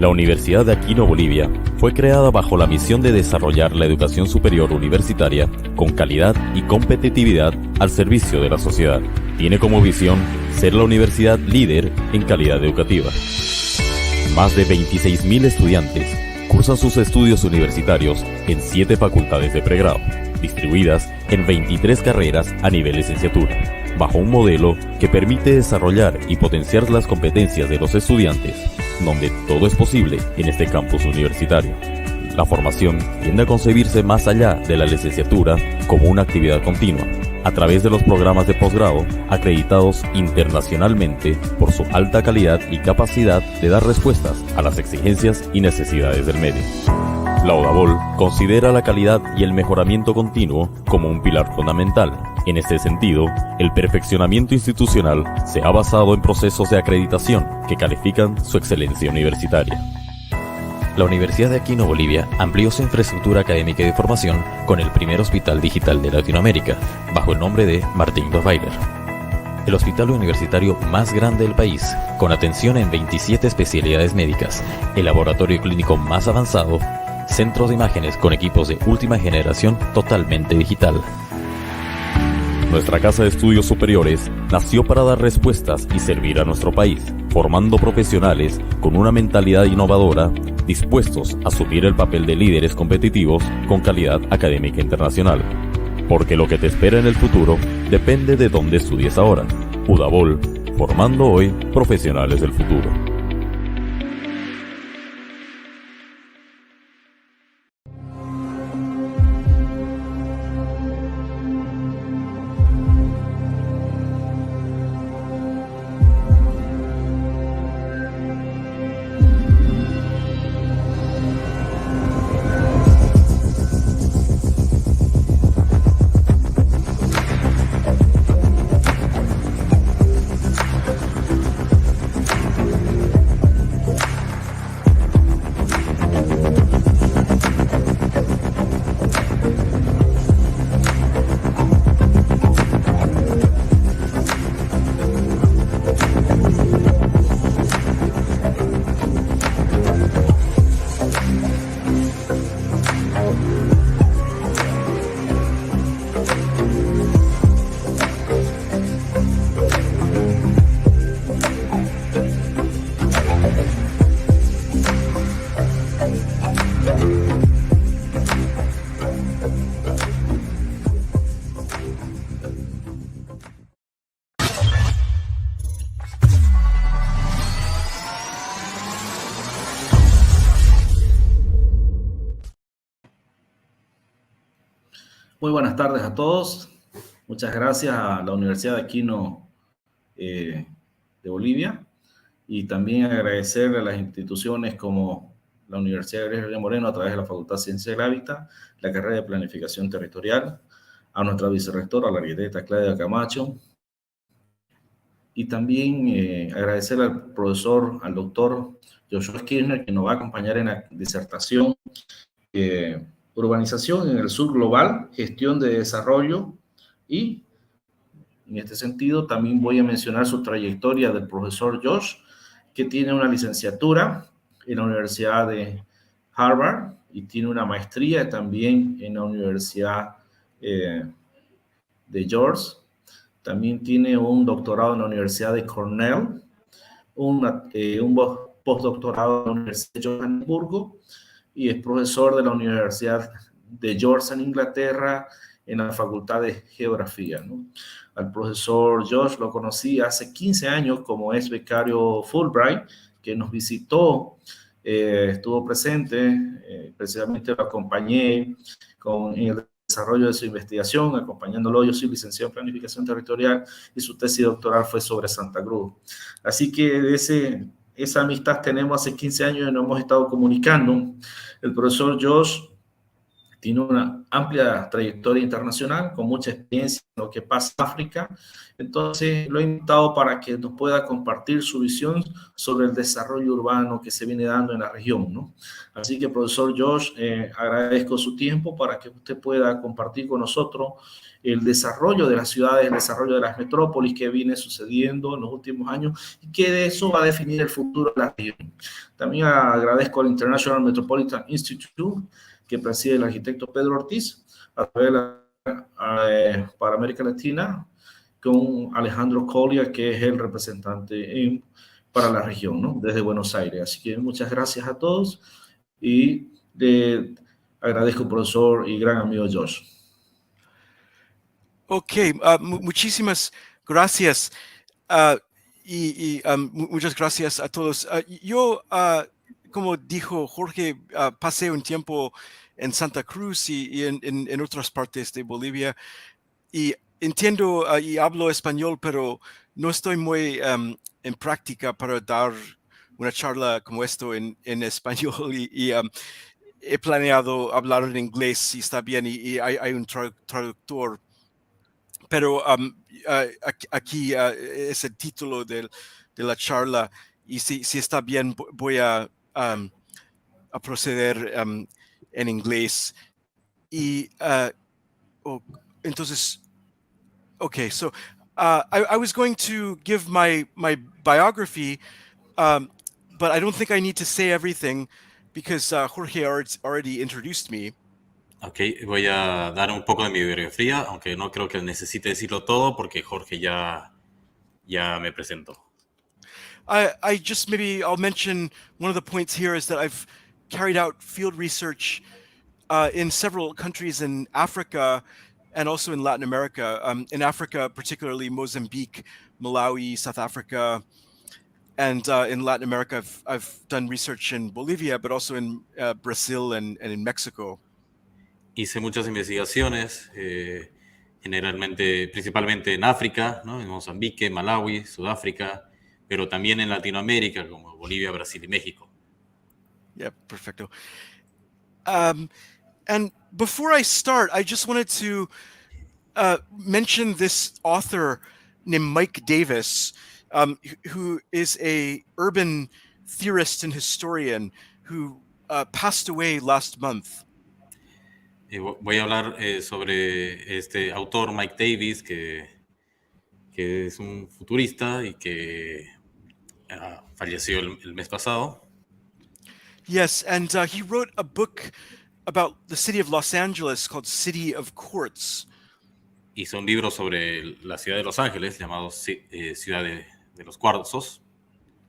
La Universidad de Aquino, Bolivia, fue creada bajo la misión de desarrollar la educación superior universitaria con calidad y competitividad al servicio de la sociedad. Tiene como visión ser la universidad líder en calidad educativa. Más de 26.000 estudiantes cursan sus estudios universitarios en 7 facultades de pregrado, distribuidas en 23 carreras a nivel licenciatura, bajo un modelo que permite desarrollar y potenciar las competencias de los estudiantes, donde todo es posible en este campus universitario. La formación tiende a concebirse más allá de la licenciatura como una actividad continua, a través de los programas de posgrado acreditados internacionalmente por su alta calidad y capacidad de dar respuestas a las exigencias y necesidades del medio. La UDABOL considera la calidad y el mejoramiento continuo como un pilar fundamental. En este sentido, el perfeccionamiento institucional se ha basado en procesos de acreditación que califican su excelencia universitaria. La Universidad de Aquino, Bolivia, amplió su infraestructura académica y de formación con el primer hospital digital de Latinoamérica, bajo el nombre de Martín Weiler. El hospital universitario más grande del país, con atención en 27 especialidades médicas, el laboratorio clínico más avanzado, centros de imágenes con equipos de última generación totalmente digital. Nuestra Casa de Estudios Superiores nació para dar respuestas y servir a nuestro país, formando profesionales con una mentalidad innovadora, dispuestos a asumir el papel de líderes competitivos con calidad académica internacional. Porque lo que te espera en el futuro depende de dónde estudies ahora. UDABOL, formando hoy profesionales del futuro. Muy buenas tardes a todos. Muchas gracias a la Universidad de Aquino de Bolivia y también agradecer a las instituciones como la Universidad de Gregorio Moreno a través de la Facultad de Ciencia del Hábitat, la carrera de Planificación Territorial, a nuestra vicerrectora, la arquitecta Claudia Camacho, y también agradecer al profesor, al doctor Joshua Kirchner, que nos va a acompañar en la disertación Urbanización en el Sur Global, Gestión de Desarrollo, y en este sentido también voy a mencionar su trayectoria del profesor Josh, que tiene una licenciatura en la Universidad de Harvard y tiene una maestría también en la Universidad de George. También tiene un doctorado en la Universidad de Cornell, un postdoctorado en la Universidad de Johannesburgo, y es profesor de la Universidad de George en Inglaterra en la Facultad de Geografía, ¿no? Al profesor Josh lo conocí hace 15 años como ex becario Fulbright, que nos visitó, estuvo presente, precisamente lo acompañé en el desarrollo de su investigación, acompañándolo. Yo soy licenciado en Planificación Territorial y su tesis doctoral fue sobre Santa Cruz. Así que esa amistad tenemos hace 15 años y nos hemos estado comunicando. El profesor Josh tiene una amplia trayectoria internacional, con mucha experiencia en lo que pasa en África. Entonces, lo he invitado para que nos pueda compartir su visión sobre el desarrollo urbano que se viene dando en la región, ¿no? Así que, profesor Josh, agradezco su tiempo para que usted pueda compartir con nosotros el desarrollo de las ciudades, el desarrollo de las metrópolis que viene sucediendo en los últimos años y que de eso va a definir el futuro de la región. También agradezco al International Metropolitan Institute, que preside el arquitecto Pedro Ortiz, a través de para América Latina, con Alejandro Colia, que es el representante para la región, ¿no? Desde Buenos Aires. Así que muchas gracias a todos y agradezco, profesor y gran amigo Josh. Ok, muchísimas gracias. Muchas gracias a todos. Yo, como dijo Jorge, pasé un tiempo en Santa Cruz y en otras partes de Bolivia, y entiendo y hablo español, pero no estoy muy en práctica para dar una charla como esto en español, y he planeado hablar en inglés si está bien, y hay un traductor. Pero aquí es el título de la charla, y si está bien voy a proceder en inglés. Y entonces, okay, so I was going to give my biography, but I don't think I need to say everything because Jorge already introduced me. Ok, voy a dar un poco de mi biografía, aunque no creo que necesite decirlo todo porque Jorge ya me presentó. I just maybe I'll mention one of the points here is that I've carried out field research in several countries in Africa and also in Latin America. In Africa, particularly Mozambique, Malawi, South Africa, and in Latin America, I've done research in Bolivia, but also in Brazil and in Mexico. Hice muchas investigaciones, principalmente en África, ¿no? En Mozambique, Malawi, Sudáfrica, pero también en Latinoamérica, como Bolivia, Brasil y México. Yeah, perfecto. And before I start, I just wanted to mention this author named Mike Davis, who is a urban theorist and historian who passed away last month. Voy a hablar sobre este autor, Mike Davis, que es un futurista y que falleció el mes pasado. Yes, and he wrote a book about the city of Los Angeles called City of Quartz. Hizo un libro sobre la ciudad de Los Ángeles llamado Ciudad de los Cuarzos.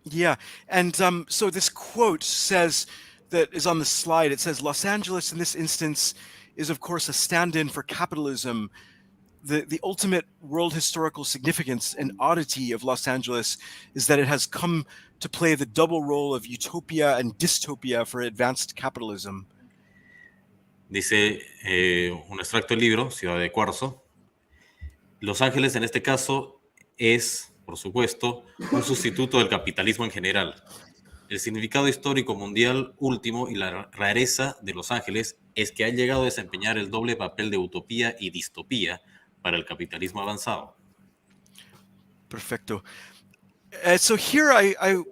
Yeah, and so this quote says, that is on the slide, it says, Los Angeles in this instance is of course a stand-in for capitalism. The ultimate world historical significance and oddity of Los Angeles is that it has come to play the double role of utopia and dystopia for advanced capitalism. Dice un extracto del libro, Ciudad de Cuarzo. Los Ángeles en este caso es, por supuesto, un sustituto del capitalismo en general. El significado histórico mundial último y la rareza de Los Ángeles es que ha llegado a desempeñar el doble papel de utopía y distopía para el capitalismo avanzado. Perfecto. So here I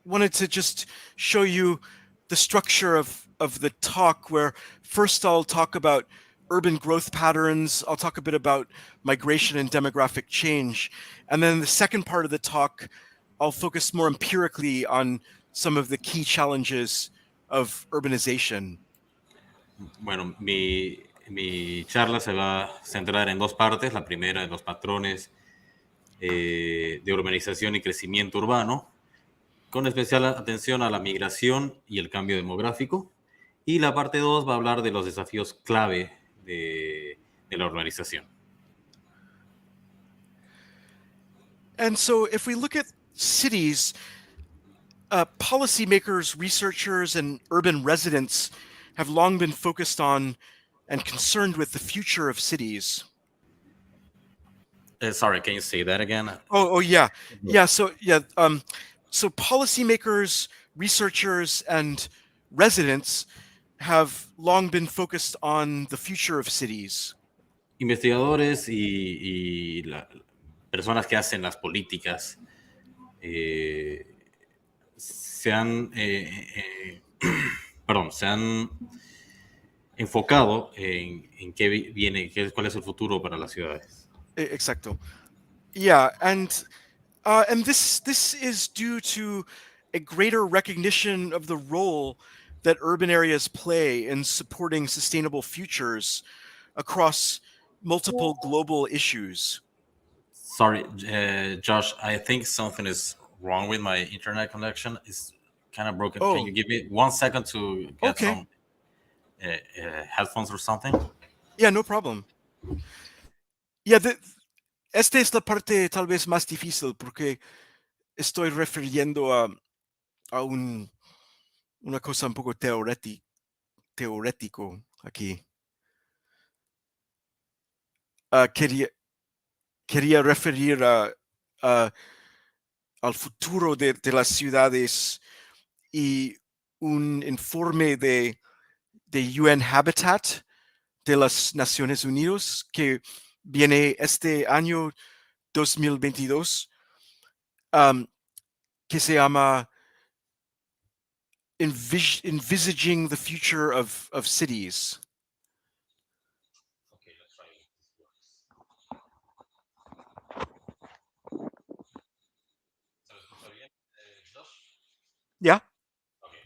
wanted to just show you the structure of the talk, where first I'll talk about urban growth patterns, I'll talk a bit about migration and demographic change, and then the second part of the talk, I'll focus more empirically on some of the key challenges of urbanization. Bueno, mi charla se va a centrar en dos partes. La primera en los patrones de urbanización y crecimiento urbano, con especial atención a la migración y el cambio demográfico. Y la parte 2 va a hablar de los desafíos clave de la urbanización. And so if we look at cities, policymakers, researchers, and urban residents have long been focused on and concerned with the future of cities. Sorry, can you say that again? Oh yeah. Yeah, so policymakers, researchers, and residents have long been focused on the future of cities. Investigadores y personas que hacen las políticas se han enfocado en qué viene, cuál es el futuro para las ciudades. Exacto. Yeah, and this is due to a greater recognition of the role that urban areas play in supporting sustainable futures across multiple global issues. Sorry, Josh, I think something is wrong with my internet connection. It's kind of broken. Oh. Can you give me 1 second to get Okay. some headphones or something? Yeah, no problem. Yeah, esta es la parte tal vez más difícil porque estoy refiriendo a una cosa un poco teorético aquí. Quería referir al futuro de las ciudades y un informe de UN Habitat de las Naciones Unidas que viene este año 2022, que se llama Envisaging the Future of Cities. Okay, let's try if this works. ¿Se lo escucha bien, Josh? Yeah. Okay.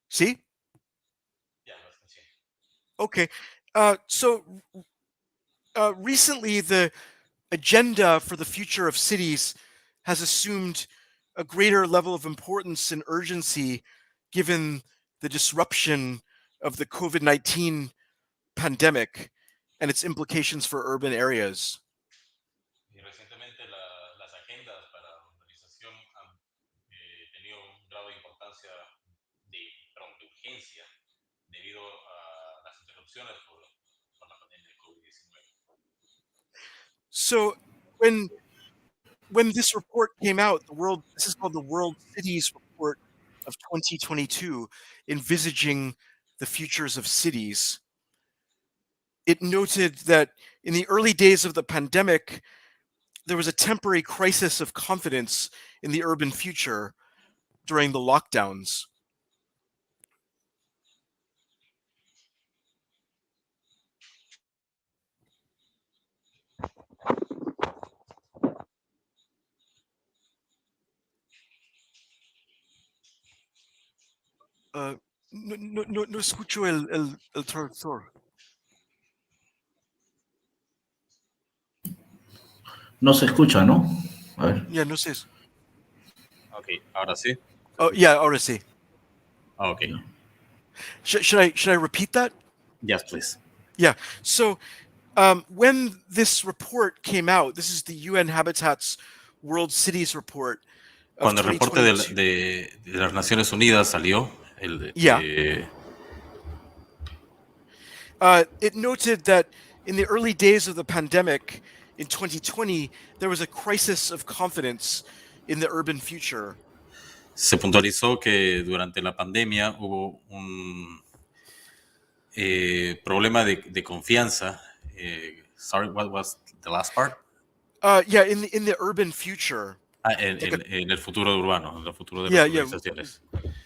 See? Yeah, let's continue. Okay. So recently, the agenda for the future of cities has assumed a greater level of importance and urgency given the disruption of the COVID-19 pandemic and its implications for urban areas. Y recientemente las agendas para urbanización han tenido un grado de importancia de urgencia debido a las interrupciones por la pandemia de COVID-19. So when this report came out, this is called the World Cities Report of 2022, Envisaging the Futures of Cities. It noted that in the early days of the pandemic, there was a temporary crisis of confidence in the urban future during the lockdowns. No escucho el traductor. No se escucha, ¿no? A ver. Ya, no sé. Ok, ahora sí. Oh, yeah, ahora sí. Ok. Should I repeat that? Yes, please. Yeah. So when this report came out, this is the UN Habitat's World Cities Report of Cuando el reporte 2022. de las Naciones Unidas salió, it noted that in the early days of the pandemic in 2020, there was a crisis of confidence in the urban future. Se puntualizó que durante la pandemia hubo un problema de confianza. Sorry, what was the last part? Yeah, in the urban future. En el futuro urbano, en el futuro de las urbanizaciones.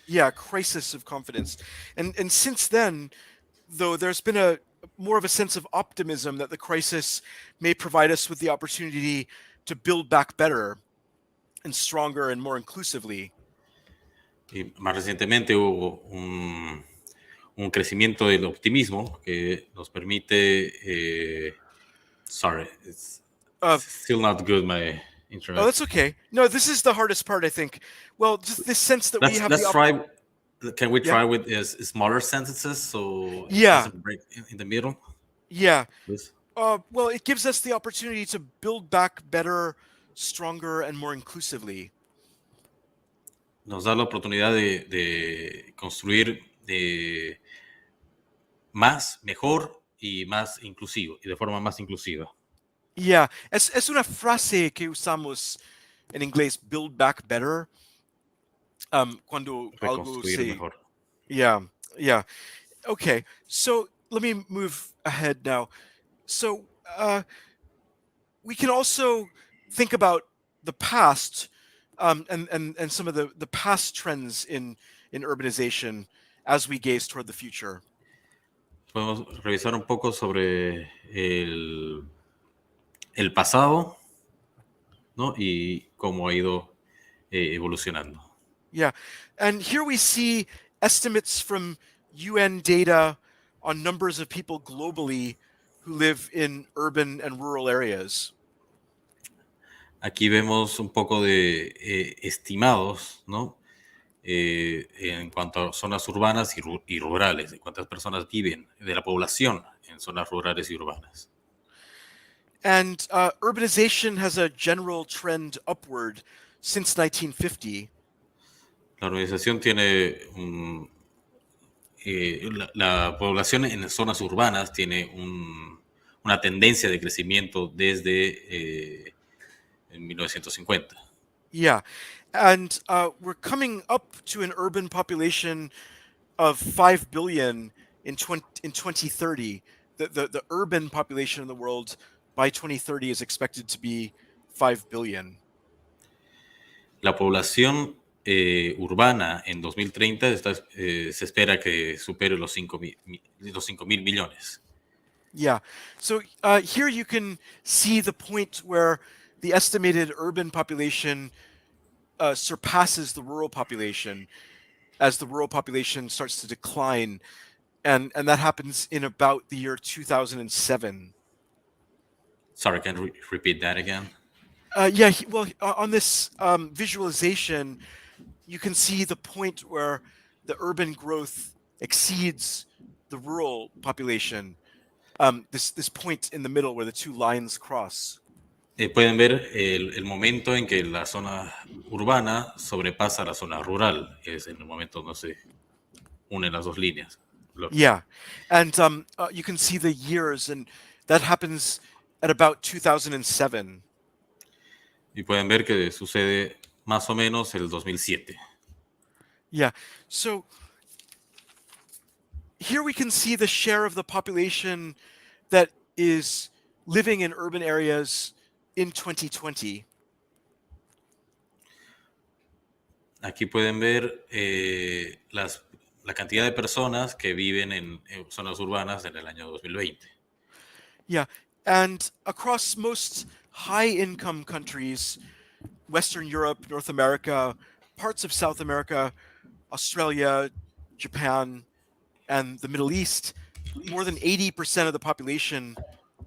Yeah, crisis of confidence. And since then, though, there's been more of a sense of optimism that the crisis may provide us with the opportunity to build back better and stronger and more inclusively. Y más recientemente hubo un crecimiento del optimismo que nos permite. Sorry, it's still not good, my internet. Oh, that's okay. No, this is the hardest part, I think. Well, just this sense that we have. Let's try. Can we try with smaller sentences so it doesn't break in the middle? Yeah. Please. Well, it gives us the opportunity to build back better, stronger, and more inclusively. Nos da la oportunidad de construir más, mejor y más inclusivo, y de forma más inclusiva. Yeah, es una frase que usamos en inglés, build back better. Cuando algo Reconstruir mejor. Yeah, yeah. Okay, so let me move ahead now. So we can also think about the past and some of the past trends in urbanization as we gaze toward the future. Podemos revisar un poco sobre el pasado, ¿no? Y cómo ha ido evolucionando. Yeah, and here we see estimates from UN data on numbers of people globally who live in urban and rural areas. Aquí vemos un poco de estimados, ¿no? En cuanto a zonas urbanas y rurales, de cuántas personas viven, de la población en zonas rurales y urbanas. And urbanization has a general trend upward since 1950. La urbanización tiene la población en zonas urbanas tiene una tendencia de crecimiento desde 1950. Yeah, and we're coming up to an urban population of 5 billion in 2030. The urban population in the world by 2030 is expected to be 5 billion. La población urbana en 2030 se espera que supere los 5.000 millones. Yeah, so here you can see the point where the estimated urban population surpasses the rural population as the rural population starts to decline, and that happens in about the year 2007. Sorry, can you repeat that again? Yeah, well, on this visualization, you can see the point where the urban growth exceeds the rural population. This point in the middle where the two lines cross. Pueden ver el momento en que la zona urbana sobrepasa la zona rural. Es en el momento donde se unen las dos líneas. Yeah, and you can see the years, and that happens at about 2007. Y pueden ver que sucede más o menos el 2007. Yeah, so here we can see the share of the population that is living in urban areas in 2020. Aquí pueden ver la cantidad de personas que viven en zonas urbanas en el año 2020. Yeah, and across most high-income countries, Western Europe, North America, parts of South America, Australia, Japan, and the Middle East, more than 80% of the population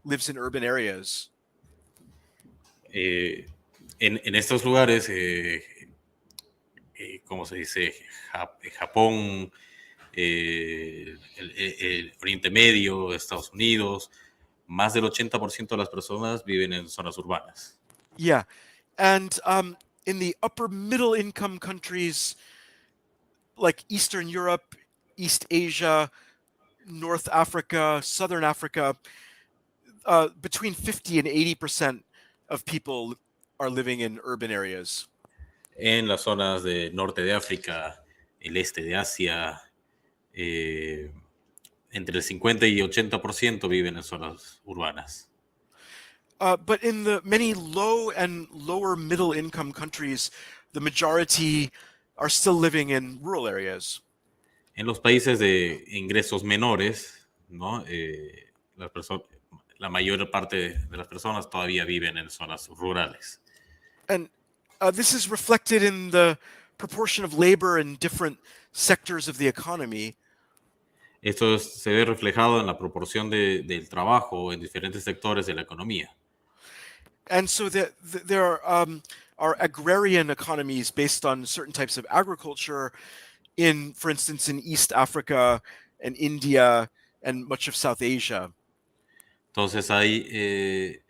lives in urban areas. En estos lugares, ¿cómo se dice? Japón, el Oriente Medio, Estados Unidos, más del 80% de las personas viven en zonas urbanas. Yeah, and in the upper middle income countries like Eastern Europe, East Asia, North Africa, Southern Africa, between 50 and 80% of people are living in urban areas. En las zonas del norte de África, el este de Asia, entre el 50 y 80% viven en zonas urbanas. But in the many low and lower middle income countries, the majority are still living in rural areas. En los países de ingresos menores, ¿no? La mayor parte de las personas todavía viven en zonas rurales. And this is reflected in the proportion of labor in different sectors of the economy. Esto se ve reflejado en la proporción del trabajo en diferentes sectores de la economía. And so there are agrarian economies based on certain types of agriculture for instance, in East Africa and India and much of South Asia. Entonces hay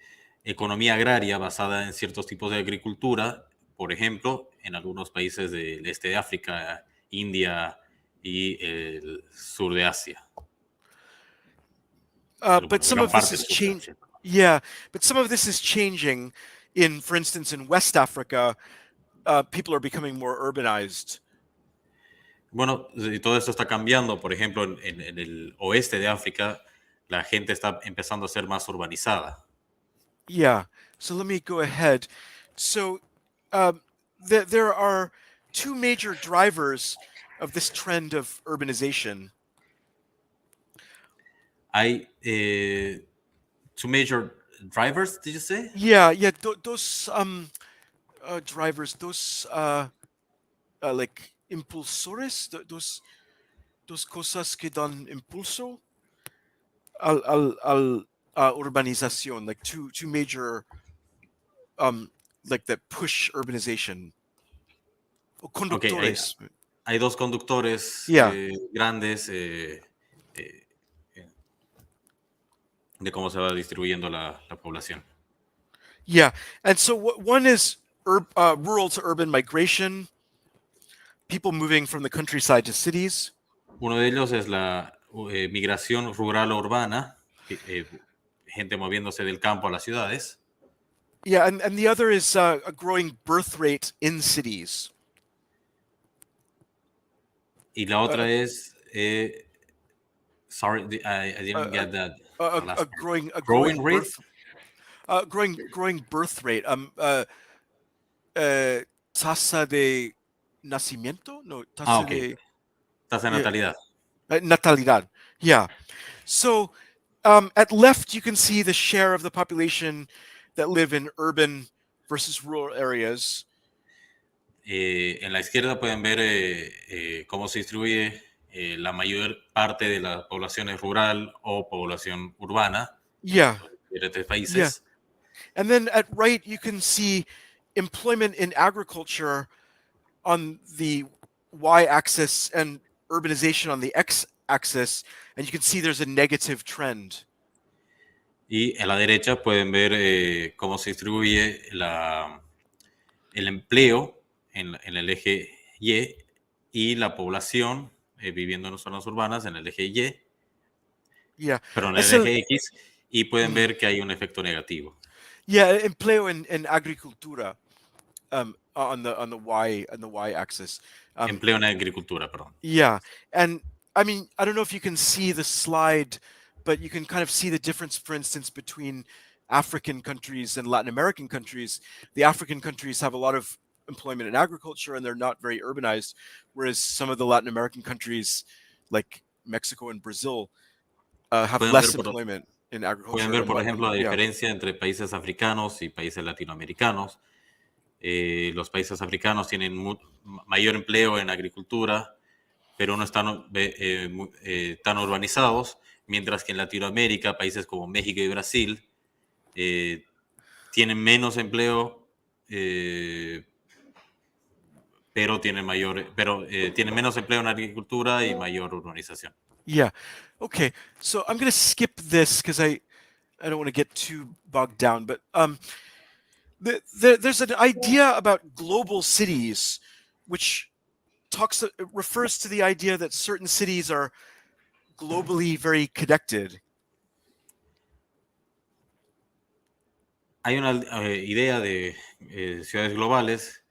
economía agraria basada en ciertos tipos de agricultura, por ejemplo, en algunos países del este de África, India y el sur de Asia. But some of this is changing. Yeah, but some of this is changing. For instance, in West Africa, people are becoming more urbanized. Bueno, y todo esto está cambiando. Por ejemplo, en el oeste de África, la gente está empezando a ser más urbanizada. Yeah. So let me go ahead. So um, there are two major drivers of this trend of urbanization. Hay two major drivers, did you say? Yeah, yeah. Those drivers, those like impulsores, dos cosas que dan impulso al urbanización, like two major like that push urbanization. O Ok, conductores. hay dos conductores Yeah. grandes de cómo se va distribuyendo la población. Yeah. And so one is rural to urban migration, people moving from the countryside to cities. Uno de ellos es la migración rural o urbana, gente moviéndose del campo a las ciudades. Yeah, and the other is a growing birth rate in cities. Y la otra es, sorry, I didn't get that. A growing Growing rate? growing birth rate. Tasa de nacimiento? No, tasa Ok. de Tasa de natalidad. natalidad. Yeah. So at left, you can see the share of the population that live in urban versus rural areas. En la izquierda pueden ver cómo se distribuye la mayor parte de la población es rural o población urbana Yeah. en diferentes países. Yeah. And then at right, you can see employment in agriculture on the y-axis and urbanization on the x-axis, and you can see there's a negative trend. Y en la derecha pueden ver cómo se distribuye el empleo en el eje y la población viviendo en zonas urbanas en el eje Y, Yeah. pero en el eje X, y pueden ver que hay un efecto negativo. Yeah, empleo en agricultura on the y-axis. Empleo en agricultura, perdón. Yeah, and I mean, I don't know if you can see the slide, but you can kind of see the difference, for instance, between African countries and Latin American countries. The African countries have a lot of employment in agriculture and they're not very urbanized, whereas some of the Latin American countries, like Mexico and Brazil, have less employment in agriculture. Pueden ver, por ejemplo, la diferencia entre países africanos y países latinoamericanos. Los países africanos tienen mayor empleo en agricultura, pero no están tan urbanizados, mientras que en Latinoamérica, países como México y Brasil tienen menos empleo, pero tienen menos empleo en agricultura y mayor urbanización. Yeah. Okay. So I'm going to skip this because I don't want to get too bogged down, but there's an idea about global cities, which refers to the idea that certain cities are globally very connected. Hay una idea de ciudades globales.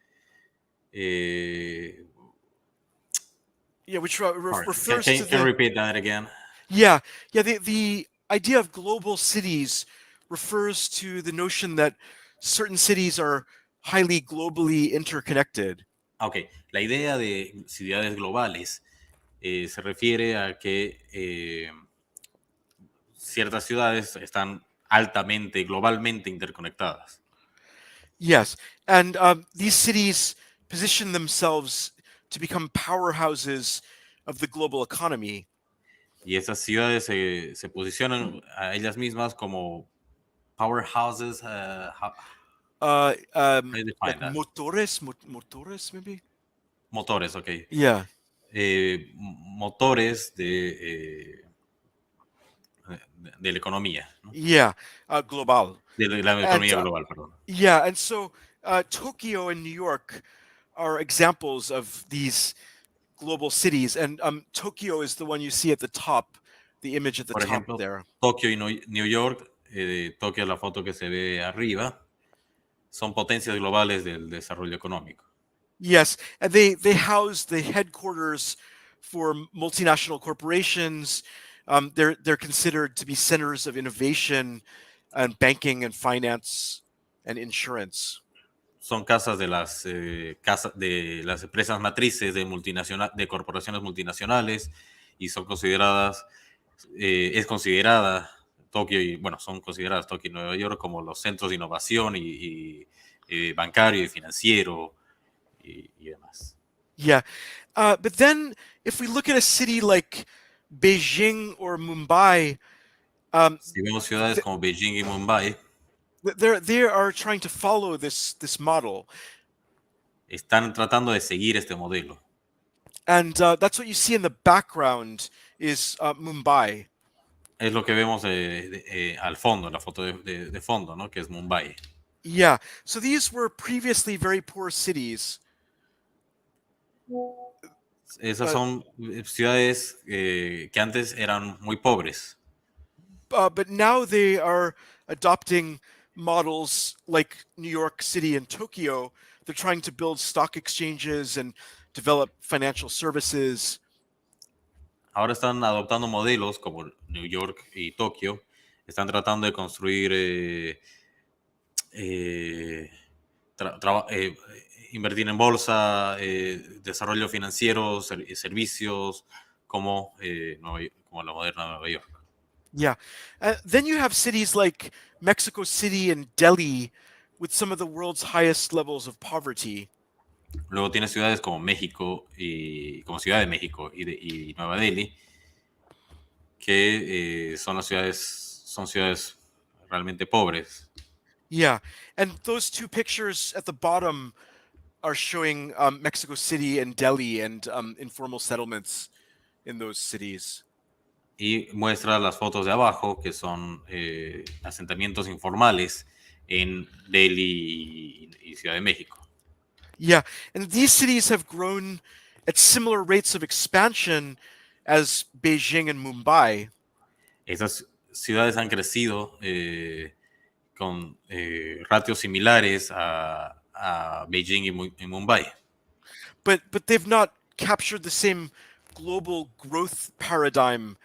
Yeah, which refers to. Can you repeat that again? Yeah. The idea of global cities refers to the notion that certain cities are highly globally interconnected. Okay, la idea de ciudades globales se refiere a que ciertas ciudades están altamente, globalmente interconectadas. Yes, and these cities position themselves to become powerhouses of the global economy. Y esas ciudades se posicionan a ellas mismas como powerhouses. Like motores, maybe. Motores, okay. Yeah. Motores de la economía. ¿No? Yeah, global. De la economía global, perdón. Yeah, and so Tokyo and New York are examples of these global cities, and Tokyo is the one you see at the top, the image at the top ejemplo, there. Tokio y New York, Tokio es la foto que se ve arriba, son potencias globales del desarrollo económico. Yes, and they house the headquarters for multinational corporations. They're considered to be centers of innovation and banking and finance and insurance. Son casas de las empresas matrices de corporaciones multinacionales y son consideradas, es considerada Tokio son consideradas Tokio y Nueva York como los centros de innovación y bancario y financiero y demás. Yeah. But then if we look at a city like Beijing or Mumbai, Si vemos ciudades como Beijing y Mumbai, they are trying to follow this model. están tratando de seguir este modelo. And that's what you see in the background is Mumbai. Es lo que vemos al fondo, la foto de fondo, ¿no? Que es Mumbai. Yeah. So these were previously very poor cities. Esas son ciudades que antes eran muy pobres. But now they are adopting models like New York City and Tokyo. They're trying to build stock exchanges and develop financial services. Ahora están adoptando modelos como New York y Tokio. Están tratando de construir, invertir en bolsa, desarrollo financiero, servicios como la moderna Nueva York. Yeah. Then you have cities like Mexico City and Delhi with some of the world's highest levels of poverty. Luego tiene ciudades como México como Ciudad de México y Nueva Delhi, que son ciudades realmente pobres. Yeah. And those two pictures at the bottom are showing Mexico City and Delhi and informal settlements in those cities. Y muestra las fotos de abajo, que son asentamientos informales en Delhi y Ciudad de México. Yeah, and these cities have grown at similar rates of expansion as Beijing and Mumbai. Estas ciudades han crecido con ratios similares a Beijing y Mumbai. But they've not captured the same global growth paradigm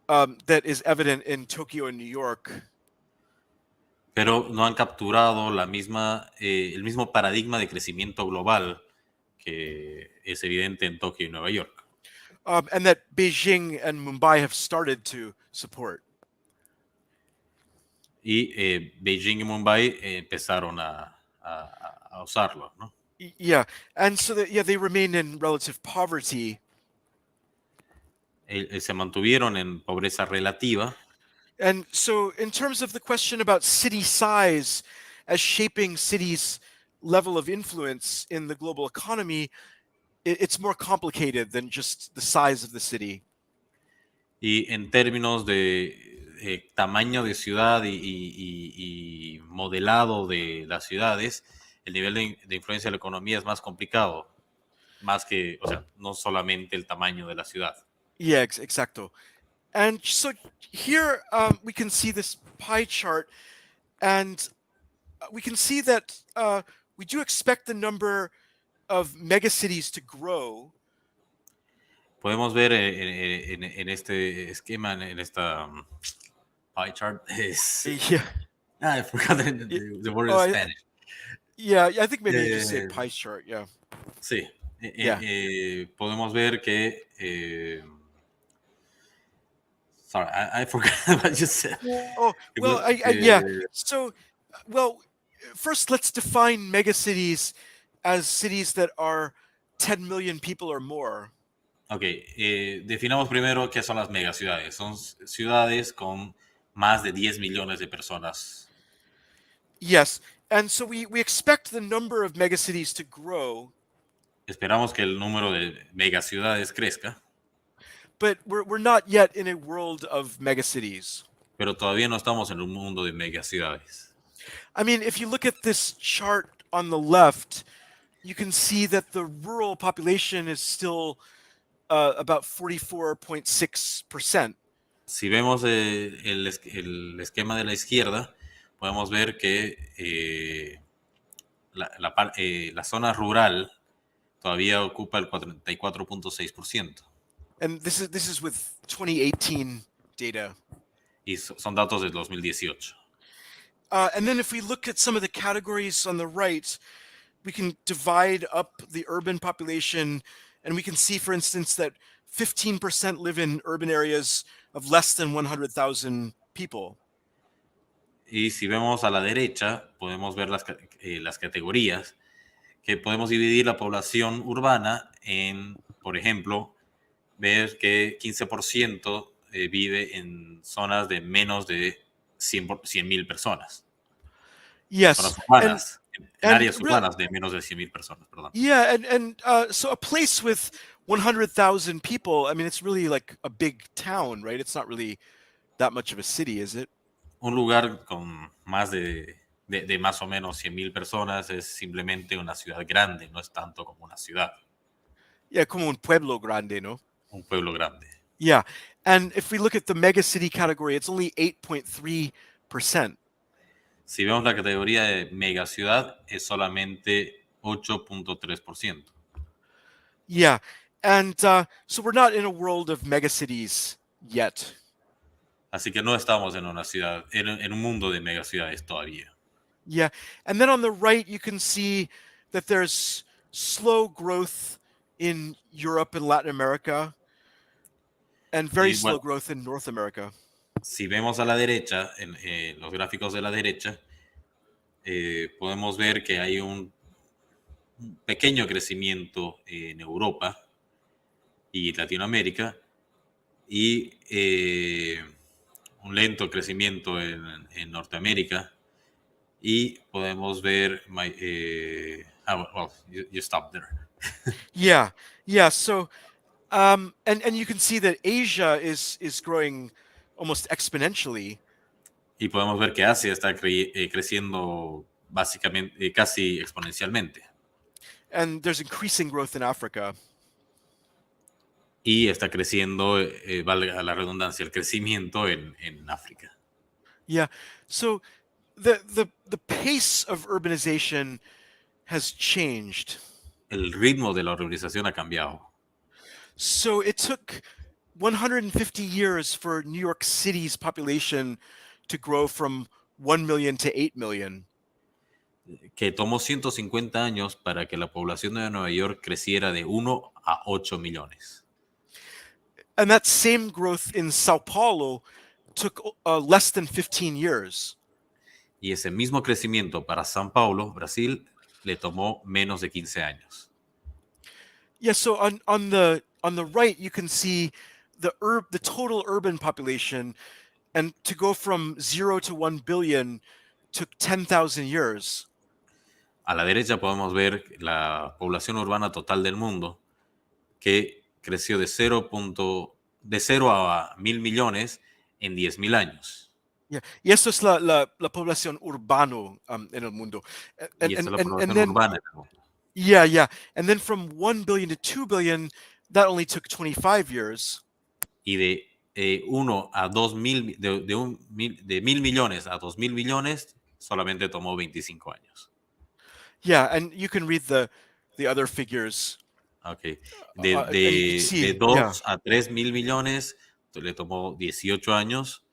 that is evident in Tokyo and New York. Pero no han capturado el mismo paradigma de crecimiento global que es evidente en Tokio y Nueva York. And that Beijing and Mumbai have started to support. Y Beijing y Mumbai empezaron a usarlo, ¿no? Yeah, and so they remain in relative poverty. Se mantuvieron en pobreza relativa. And so in terms of the question about city size as shaping cities' level of influence in the global economy, it's more complicated than just the size of the city. Y en términos de tamaño de ciudad y modelado de las ciudades, el nivel de influencia de la economía es más complicado, más que, no solamente el tamaño de la ciudad. Yeah, exacto. And so here we can see this pie chart, and we can see that we do expect the number of megacities to grow. Podemos ver en este esquema, en esta pie chart, Yeah. I forgot the word in Spanish. Yeah, I think maybe you just say pie chart, yeah. Sí. Yeah. Podemos ver que... sorry, I forgot what you said. Oh, well, yeah. So, well, first let's define megacities as cities that are 10 million people or more. Ok, definamos primero qué son las megaciudades. Son ciudades con más de 10 millones de personas. Yes, and so we expect the number of megacities to grow. Esperamos que el número de megaciudades crezca. But we're not yet in a world of megacities. Pero todavía no estamos en un mundo de megaciudades. I mean, if you look at this chart on the left, you can see that the rural population is still about 44.6%. Si vemos el esquema de la izquierda, podemos ver que la zona rural todavía ocupa el 44.6%. And this is with 2018 data. Y son datos del 2018. And then if we look at some of the categories on the right, we can divide up the urban population, and we can see, for instance, that 15% live in urban areas of less than 100,000 people. Y si vemos a la derecha, podemos ver las categorías, que podemos dividir la población urbana en, por ejemplo, ver que 15% vive en zonas de menos de 100,000 personas. Yes. Zonas urbanas, en áreas really, urbanas de menos de 100,000 personas, perdón. Yeah, so a place with 100,000 people, I mean, it's really like a big town, right? It's not really that much of a city, is it? Un lugar con más de más o menos 100,000 personas es simplemente una ciudad grande, no es tanto como una ciudad. Yeah, como un pueblo grande, no? Un pueblo grande. Yeah, and if we look at the megacity category, it's only 8.3%. Si vemos la categoría de megaciudad, es solamente 8.3%. Yeah, and so we're not in a world of megacities yet. Así que no estamos en una ciudad, en un mundo de megaciudades todavía. Yeah, and then on the right, you can see that there's slow growth in Europe and Latin America, and very slow growth in North America. Si vemos a la derecha, en los gráficos de la derecha, podemos ver que hay un pequeño crecimiento en Europa y Latinoamérica y un lento crecimiento en Norteamérica, y podemos ver you stopped there. Yeah. So, and you can see that Asia is growing almost exponentially. Y podemos ver que Asia está creciendo básicamente casi exponencialmente. And there's increasing growth in Africa. Y está creciendo, valga la redundancia, el crecimiento en África. Yeah. So the pace of urbanization has changed. El ritmo de la urbanización ha cambiado. So it took 150 years for New York City's population to grow from 1 million to 8 million. Que tomó 150 años para que la población de Nueva York creciera de 1 a 8 millones. And that same growth in Sao Paulo took less than 15 years. Y ese mismo crecimiento para São Paulo, Brasil, le tomó menos de 15 años. Yeah, so on the right you can see the total urban population, and to go from 0 to 1 billion took 10,000 years. A la derecha podemos ver la población urbana total del mundo, que creció de 0 a 1,000 millones en 10,000 años. Yeah. Y eso es la población urbana en el mundo. Y esa es la población urbana en el mundo. Yeah. And then from 1 billion to 2 billion, that only took 25 years. Y de 1 a 2,000, de 1,000 millones a 2,000 millones, solamente tomó 25 años. Yeah, and you can read the other figures. Okay. De 2 a 3,000 millones le tomó 18 años,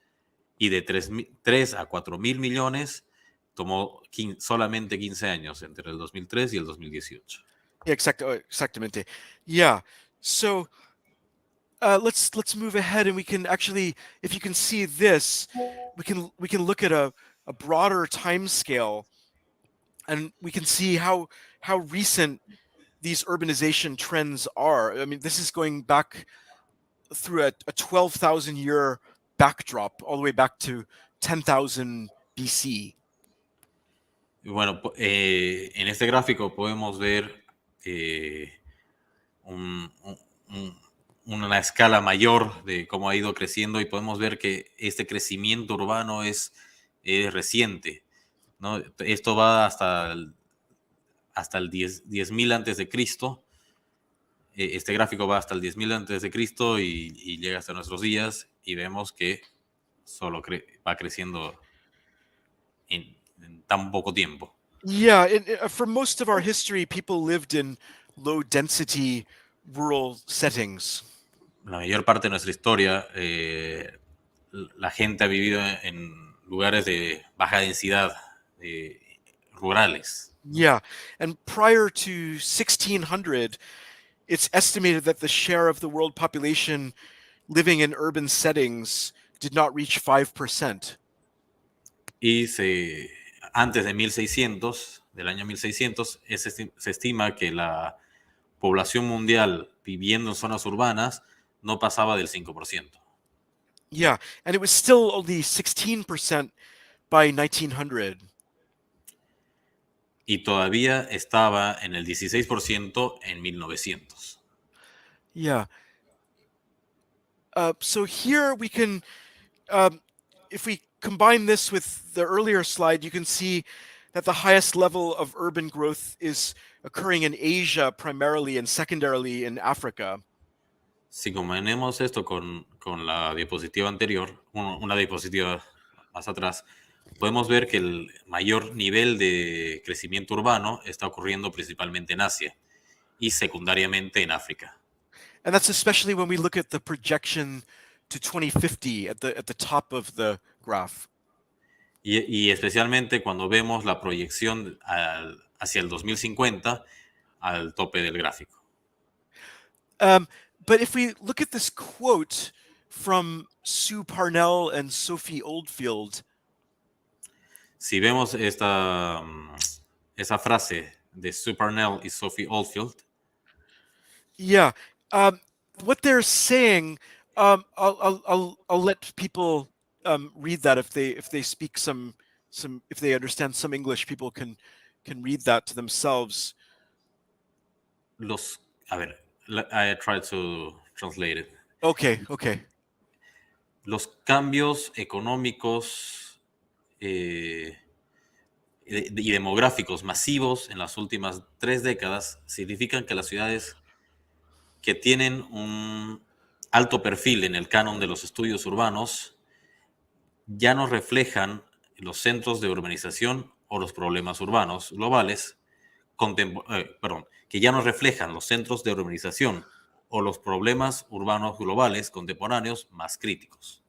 y de 3 a 4,000 millones tomó solamente 15 años, entre el 2003 y el 2018. Yeah, exactamente. Yeah. So let's move ahead, and we can actually, if you can see this, we can look at a broader time scale, and we can see how recent these urbanization trends are. I mean, this is going back through a 12,000 year backdrop, all the way back to 10,000 BC. Bueno, en este gráfico podemos ver una escala mayor de cómo ha ido creciendo, y podemos ver que este crecimiento urbano es reciente, ¿no? Esto va hasta el 10,000 antes de Cristo. Este gráfico va hasta el 10,000 antes de Cristo y llega hasta nuestros días, y vemos que solo va creciendo en tan poco tiempo. Yeah, for most of our history, people lived in low density rural settings. la mayor parte de nuestra historia, la gente ha vivido en lugares de baja densidad, rurales. Yeah, and prior to 1600, it's estimated that the share of the world population living in urban settings did not reach 5%. Y antes de 1600, del año 1600, se estima que la población mundial viviendo en zonas urbanas no pasaba del 5%. Yeah, and it was still only 16% by 1900. Y todavía estaba en el 16% en 1900. Yeah. So here we can, if we combine this with the earlier slide, you can see that the highest level of urban growth is occurring in Asia primarily and secondarily in Africa. Si combinamos esto con la diapositiva anterior, una diapositiva más atrás, podemos ver que el mayor nivel de crecimiento urbano está ocurriendo principalmente en Asia y secundariamente en África. And that's especially when we look at the projection to 2050 at the top of the graph. Y especialmente cuando vemos la proyección hacia el 2050 al tope del gráfico. But if we look at this quote from Sue Parnell and Sophie Oldfield, si vemos esa frase de Sue Parnell y Sophie Oldfield, yeah, what they're saying, I'll let people read that if they speak some if they understand some English, people can read that to themselves. I try to translate it. Okay. Los cambios económicos y demográficos masivos en las últimas 3 décadas significan que las ciudades que tienen un alto perfil en el canon de los estudios urbanos ya no reflejan los centros de urbanización o los problemas urbanos globales, que ya no reflejan los centros de urbanización o los problemas urbanos globales contemporáneos más críticos.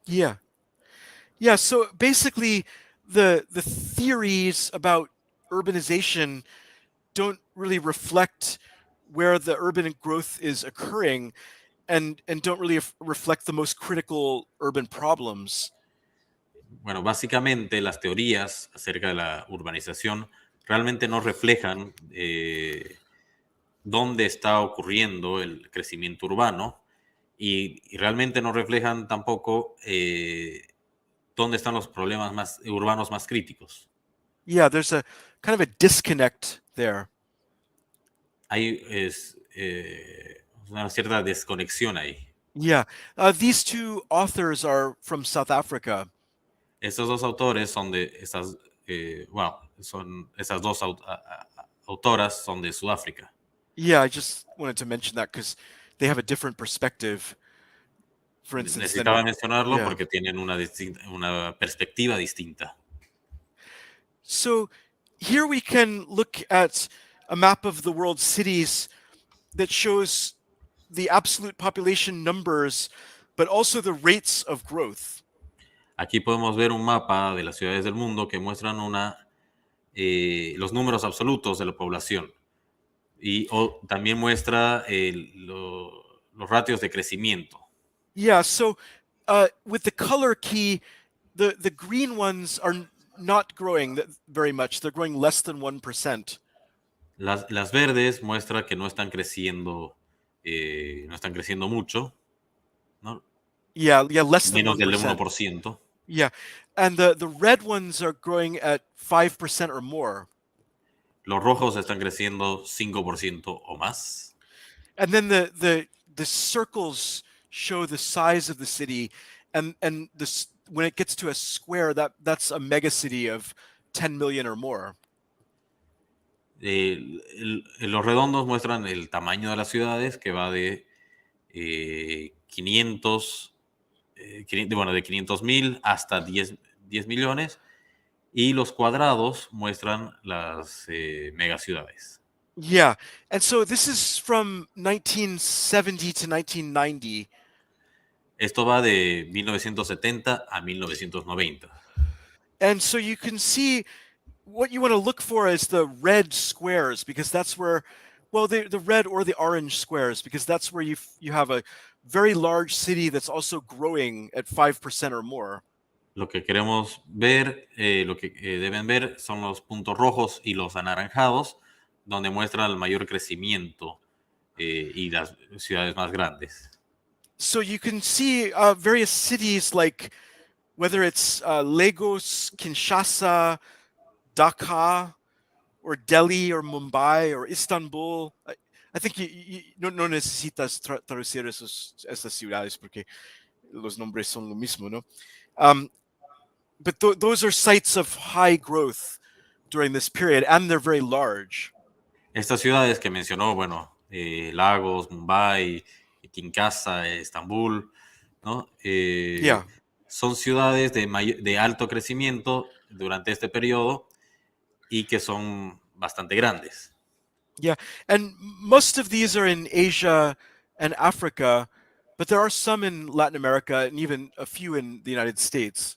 Yeah. So basically, the theories about urbanization don't really reflect where the urban growth is occurring, and don't really reflect the most critical urban problems. Bueno, básicamente las teorías acerca de la urbanización realmente no reflejan dónde está ocurriendo el crecimiento urbano y realmente no reflejan tampoco dónde están los problemas urbanos más críticos. Yeah, there's a kind of a disconnect there. Hay una cierta desconexión ahí. Yeah, these two authors are from South Africa. Estos dos autores son de esas dos autoras son de Sudáfrica. Yeah, I just wanted to mention that because they have a different perspective. For instance, necesitaba mencionarlo porque tienen una perspectiva distinta. So here we can look at a map of the world's cities that shows the absolute population numbers, but also the rates of growth. Aquí podemos ver un mapa de las ciudades del mundo que muestran los números absolutos de la población y también muestra los ratios de crecimiento. Yeah, so with the color key, the green ones are not growing very much. They're growing less than 1%. Las verdes muestran que no están creciendo mucho, ¿no? Yeah, less than menos 1%. del 1%. Yeah, and the red ones are growing at 5% or more. Los rojos están creciendo 5% o más. And then the circles show the size of the city, and when it gets to a square, that's a megacity of 10 million or more. Los redondos muestran el tamaño de las ciudades, que va de 500,000 hasta 10 millones, y los cuadrados muestran las megaciudades. Yeah, and so this is from 1970 to 1990. Esto va de 1970 a 1990. And so you can see what you want to look for is the red squares, because that's where, well, the red or the orange squares, because that's where you have a very large city that's also growing at 5% or more. Lo que queremos ver, lo que deben ver son los puntos rojos y los anaranjados, donde muestra el mayor crecimiento y las ciudades más grandes. So you can see various cities like whether it's Lagos, Kinshasa, Dhaka, or Delhi, or Mumbai, or Istanbul. I think no necesitas traducir esas ciudades porque los nombres son lo mismo, ¿no? But those are sites of high growth during this period, and they're very large. Estas ciudades que mencionó, bueno, Lagos, Mumbai, Kinshasa, Estambul, ¿no? Yeah. Son ciudades de alto crecimiento durante este periodo y que son bastante grandes. Yeah, and most of these are in Asia and Africa, but there are some in Latin America and even a few in the United States.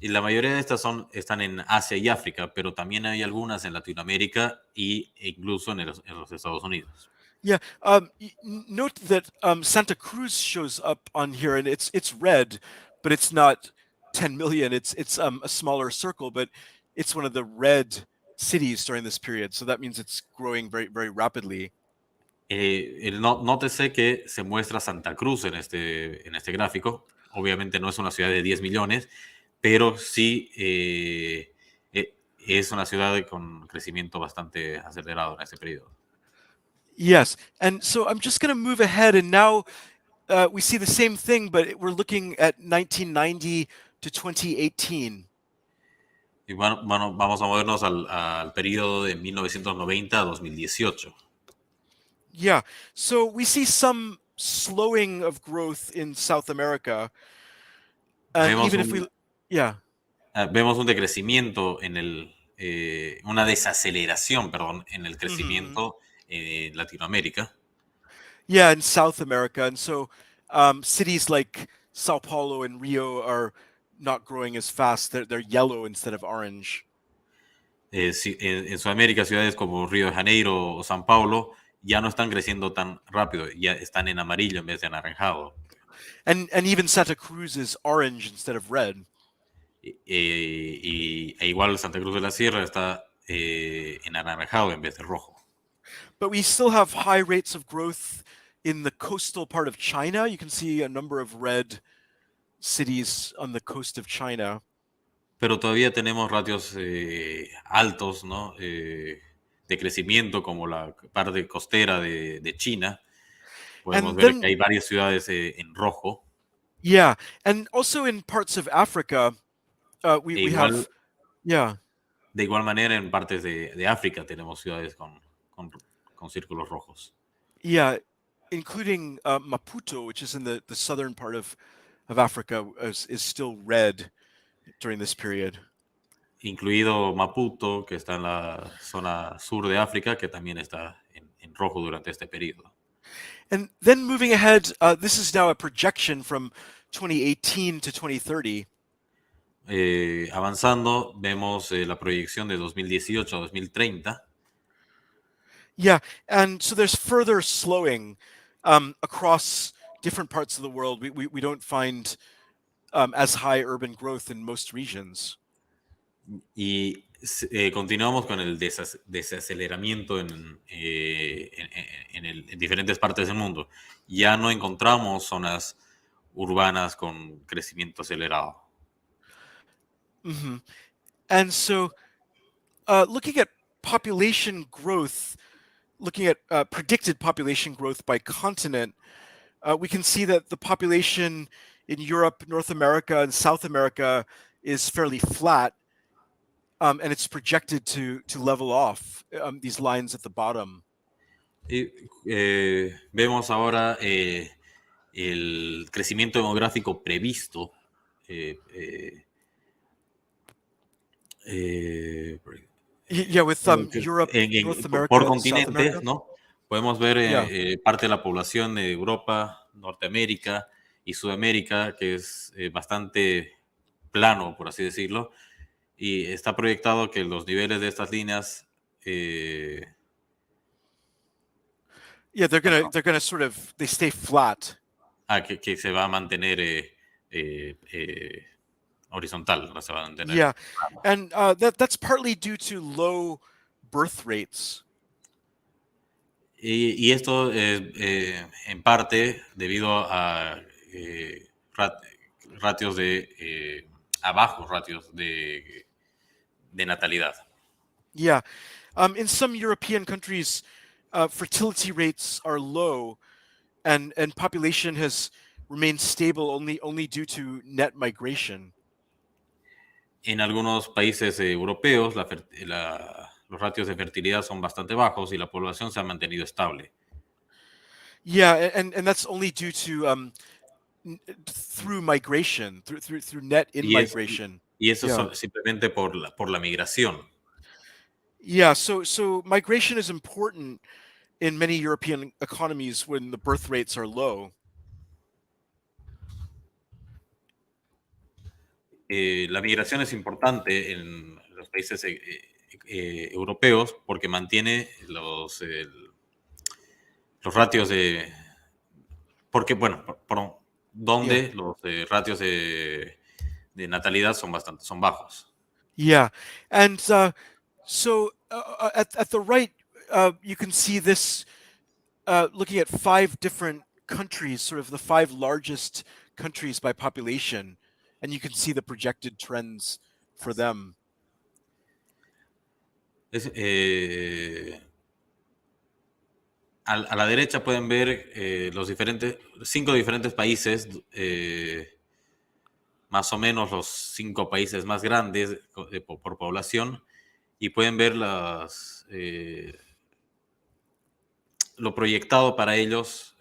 Y la mayoría de estas están en Asia y África, pero también hay algunas en Latinoamérica e incluso en los Estados Unidos. Yeah, note that Santa Cruz shows up on here, and it's red, but it's not 10 million. It's a smaller circle, but it's one of the red cities during this period. So that means it's growing very, very rapidly. Nótese que se muestra Santa Cruz en este gráfico. Obviamente no es una ciudad de 10 millones, pero sí es una ciudad con crecimiento bastante acelerado en este periodo. Yes, and so I'm just going to move ahead, and now we see the same thing, but we're looking at 1990 to 2018. Y bueno, vamos a movernos al periodo de 1990 a 2018. Yeah, so we see some slowing of growth in South America. Vemos un decrecimiento una desaceleración, perdón, en el crecimiento en Latinoamérica. Yeah, in South America. And so cities like Sao Paulo and Rio are not growing as fast. They're yellow instead of orange. En Sudamérica, ciudades como Río de Janeiro o San Paulo ya no están creciendo tan rápido, ya están en amarillo en vez de anaranjado. And even Santa Cruz is orange instead of red. Igual Santa Cruz de la Sierra está en anaranjado en vez de rojo. But we still have high rates of growth in the coastal part of China. You can see a number of red cities on the coast of China. Pero todavía tenemos ratios altos, ¿no? De crecimiento, como la parte costera de China. Podemos ver que hay varias ciudades en rojo. Yeah, and also in parts of Africa, we have... Yeah. De igual manera, en partes de África tenemos ciudades con círculos rojos. Yeah, including Maputo, which is in the southern part of Africa, is still red during this period. Incluido Maputo, que está en la zona sur de África, que también está en rojo durante este periodo. And then moving ahead, this is now a projection from 2018 to 2030. Avanzando, vemos la proyección de 2018 a 2030. Yeah, and so there's further slowing across different parts of the world. We don't find as high urban growth in most regions. Y continuamos con el desaceleramiento en diferentes partes del mundo. Ya no encontramos zonas urbanas con crecimiento acelerado. Mm-hmm. And so looking at population growth, looking at predicted population growth by continent, we can see that the population in Europe, North America, and South America is fairly flat. And it's projected to level off, these lines at the bottom. Y, vemos ahora el crecimiento demográfico previsto Yeah, with Europe, North America, por South continentes, America. ¿no? Podemos ver Yeah. parte de la población de Europa, Norteamérica y Sudamérica, que es bastante plano, por así decirlo, y está proyectado que los niveles de estas líneas Yeah, they're gonna sort of they stay flat. que se va a mantener horizontal, no se va a mantener. Yeah, and that's partly due to low birth rates. Y esto en parte debido a ratios a bajos ratios de natalidad. Yeah, in some European countries, fertility rates are low, and population has remained stable only due to net migration. En algunos países europeos los ratios de fertilidad son bastante bajos y la población se ha mantenido estable. Yeah, and that's only due to through migration, through net in migration. Y eso Yeah. simplemente por la migración. Yeah, so migration is important in many European economies when the birth rates are low. La migración es importante en los países europeos porque mantiene los ratios porque, bueno, donde los ratios de natalidad son bajos. Yeah, and so at the right, you can see this looking at 5 different countries, sort of the 5 largest countries by population, and you can see the projected trends for them. A la derecha pueden ver los 5 diferentes países, más o menos los 5 países más grandes por población, y pueden ver lo proyectado para ellos.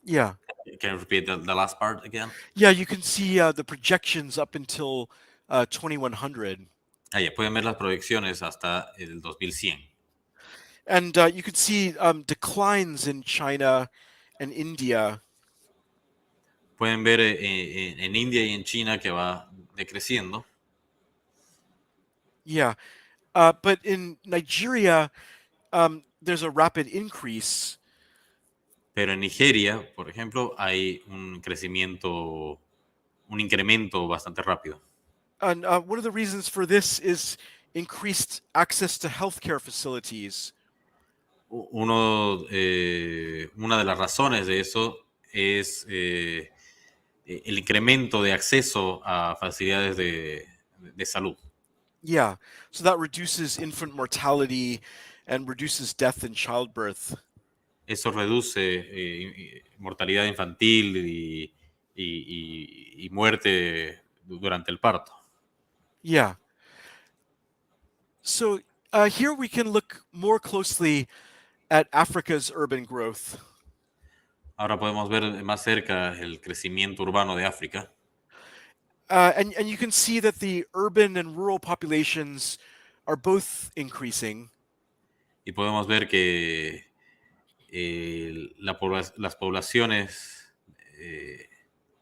Yeah. Can you repeat the last part again? Yeah, you can see the projections up until 2100. Ya, pueden ver las proyecciones hasta el 2100. And you can see declines in China and India. Pueden ver en India y en China que va decreciendo. Yeah, but in Nigeria, there's a rapid increase. Pero en Nigeria, por ejemplo, hay un incremento bastante rápido. And one of the reasons for this is increased access to healthcare facilities. Una de las razones de eso es el incremento de acceso a facilidades de salud. Yeah, so that reduces infant mortality and reduces death in childbirth. Eso reduce mortalidad infantil y muerte durante el parto. Yeah. So here we can look more closely at Africa's urban growth. Ahora podemos ver más cerca el crecimiento urbano de África. And you can see that the urban and rural populations are both increasing. Y podemos ver que las poblaciones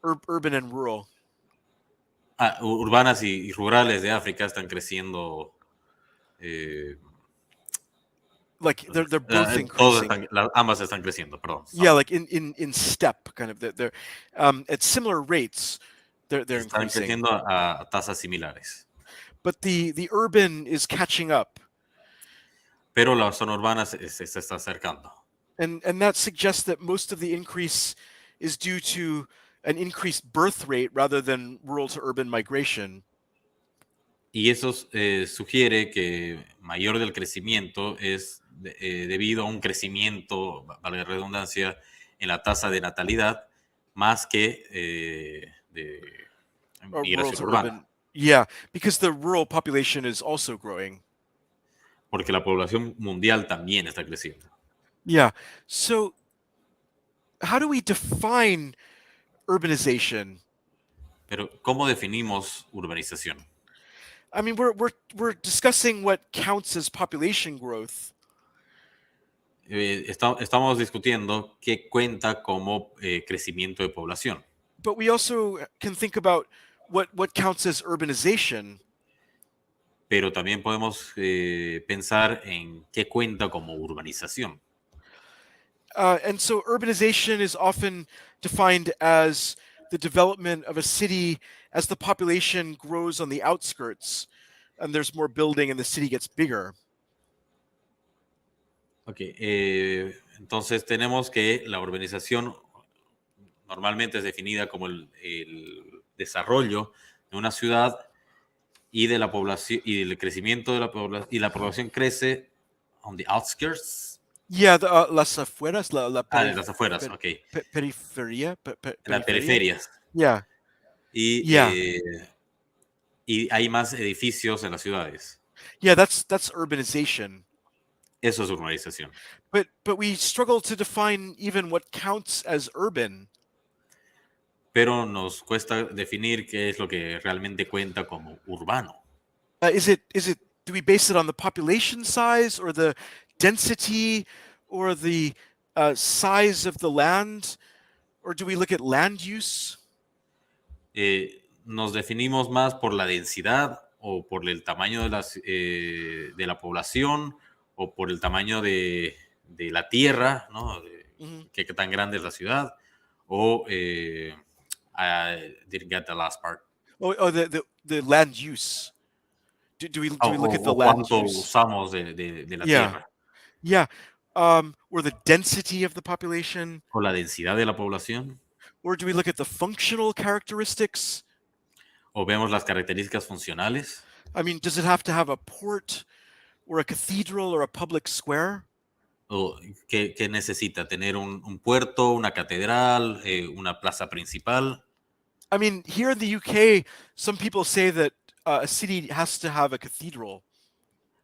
Urban and rural. urbanas y rurales de África están creciendo. Like they're both increasing. Ambas están creciendo, perdón. Yeah, like in step, kind of. They're at similar rates. They're Están increasing. creciendo a tasas similares. But the urban is catching up. Pero la zona urbana se está acercando. And that suggests that most of the increase is due to an increased birth rate rather than rural to urban migration. Y eso sugiere que mayor del crecimiento es debido a un crecimiento, valga la redundancia, en la tasa de natalidad más que de migración urbana. Urban. Yeah, because the rural population is also growing. Porque la población mundial también está creciendo. Yeah. So how do we define urbanization? Pero, ¿cómo definimos urbanización? I mean, we're discussing what counts as population growth. Estamos discutiendo qué cuenta como crecimiento de población, But we also can think about what counts as urbanization. pero también podemos pensar en qué cuenta como urbanización. And so urbanization is often defined as the development of a city as the population grows on the outskirts and there's more building and the city gets bigger. Ok, entonces tenemos que la urbanización normalmente es definida como el desarrollo de una ciudad y de la población y el crecimiento de la población, y la población crece on the outskirts. Yeah, las afueras, la En las afueras, ok. periferia, En las periferia. periferias. Yeah, Y, yeah, y hay más edificios en las ciudades. yeah. That's urbanization. Eso es urbanización. But we struggle to define even what counts as urban. Pero nos cuesta definir qué es lo que realmente cuenta como urbano. Is it do we base it on the population size or the density or the size of the land, or do we look at land use? Nos definimos más por la densidad o por el tamaño de la población o por el tamaño de la tierra, ¿no? Qué tan grande es la ciudad, o I didn't get the last part. Oh, the land use. Do we look at the O land cuánto use? usamos de la Yeah. tierra, Yeah. Or the density of the population, o la densidad de la población, or do we look at the functional characteristics? o vemos las características funcionales. I mean, does it have to have a port or a cathedral or a public square? O ¿qué necesita? ¿Tener un puerto, una catedral, una plaza principal? I mean, here in the UK, some people say that a city has to have a cathedral.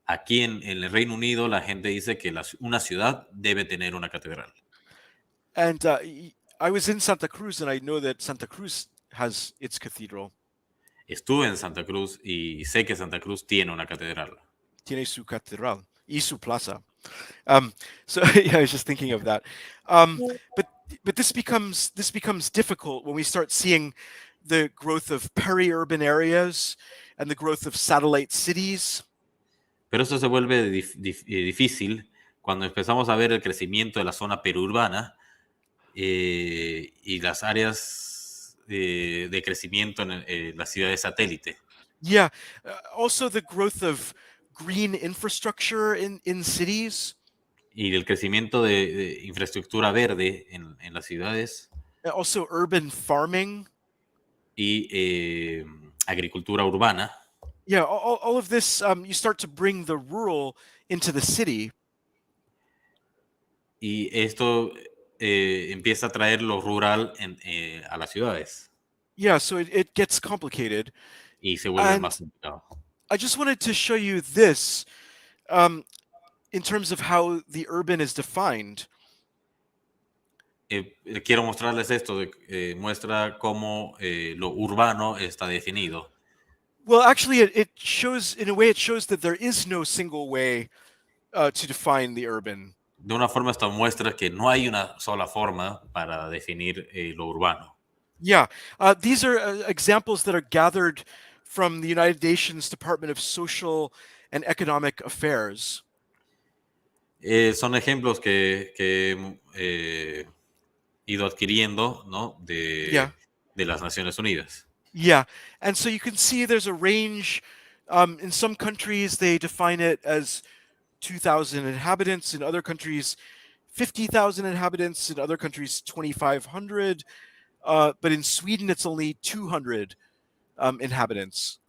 Aquí en el Reino Unido la gente dice que una ciudad debe tener una catedral. And I was in Santa Cruz, and I know that Santa Cruz has its cathedral. Estuve en Santa Cruz y sé que Santa Cruz tiene una catedral. Tiene su catedral y su plaza. So yeah, I was just thinking of that. But this becomes difficult when we start seeing the growth of peri-urban areas and the growth of satellite cities. Pero eso se vuelve difícil cuando empezamos a ver el crecimiento de la zona periurbana y las áreas de crecimiento en las ciudades satélite. Yeah, also the growth of green infrastructure in cities. Y el crecimiento de infraestructura verde en las ciudades. Also urban farming. Y agricultura urbana. Yeah, all of this, you start to bring the rural into the city. Y esto empieza a traer lo rural a las ciudades. Yeah, so it gets complicated. Y se vuelve más complicado. I just wanted to show you this in terms of how the urban is defined. Quiero mostrarles esto, muestra cómo lo urbano está definido. Well, actually, it shows, in a way, it shows that there is no single way to define the urban. De una forma, esto muestra que no hay una sola forma para definir lo urbano. Yeah, these are examples that are gathered from the United Nations Department of Social and Economic Affairs. Son ejemplos que he ido adquiriendo, ¿no? de las Naciones Unidas. Yeah, and so you can see there's a range. In some countries, they define it as 2,000 inhabitants. In other countries, 50,000 inhabitants. In other countries, 2,500. But in Sweden, it's only 200 inhabitants.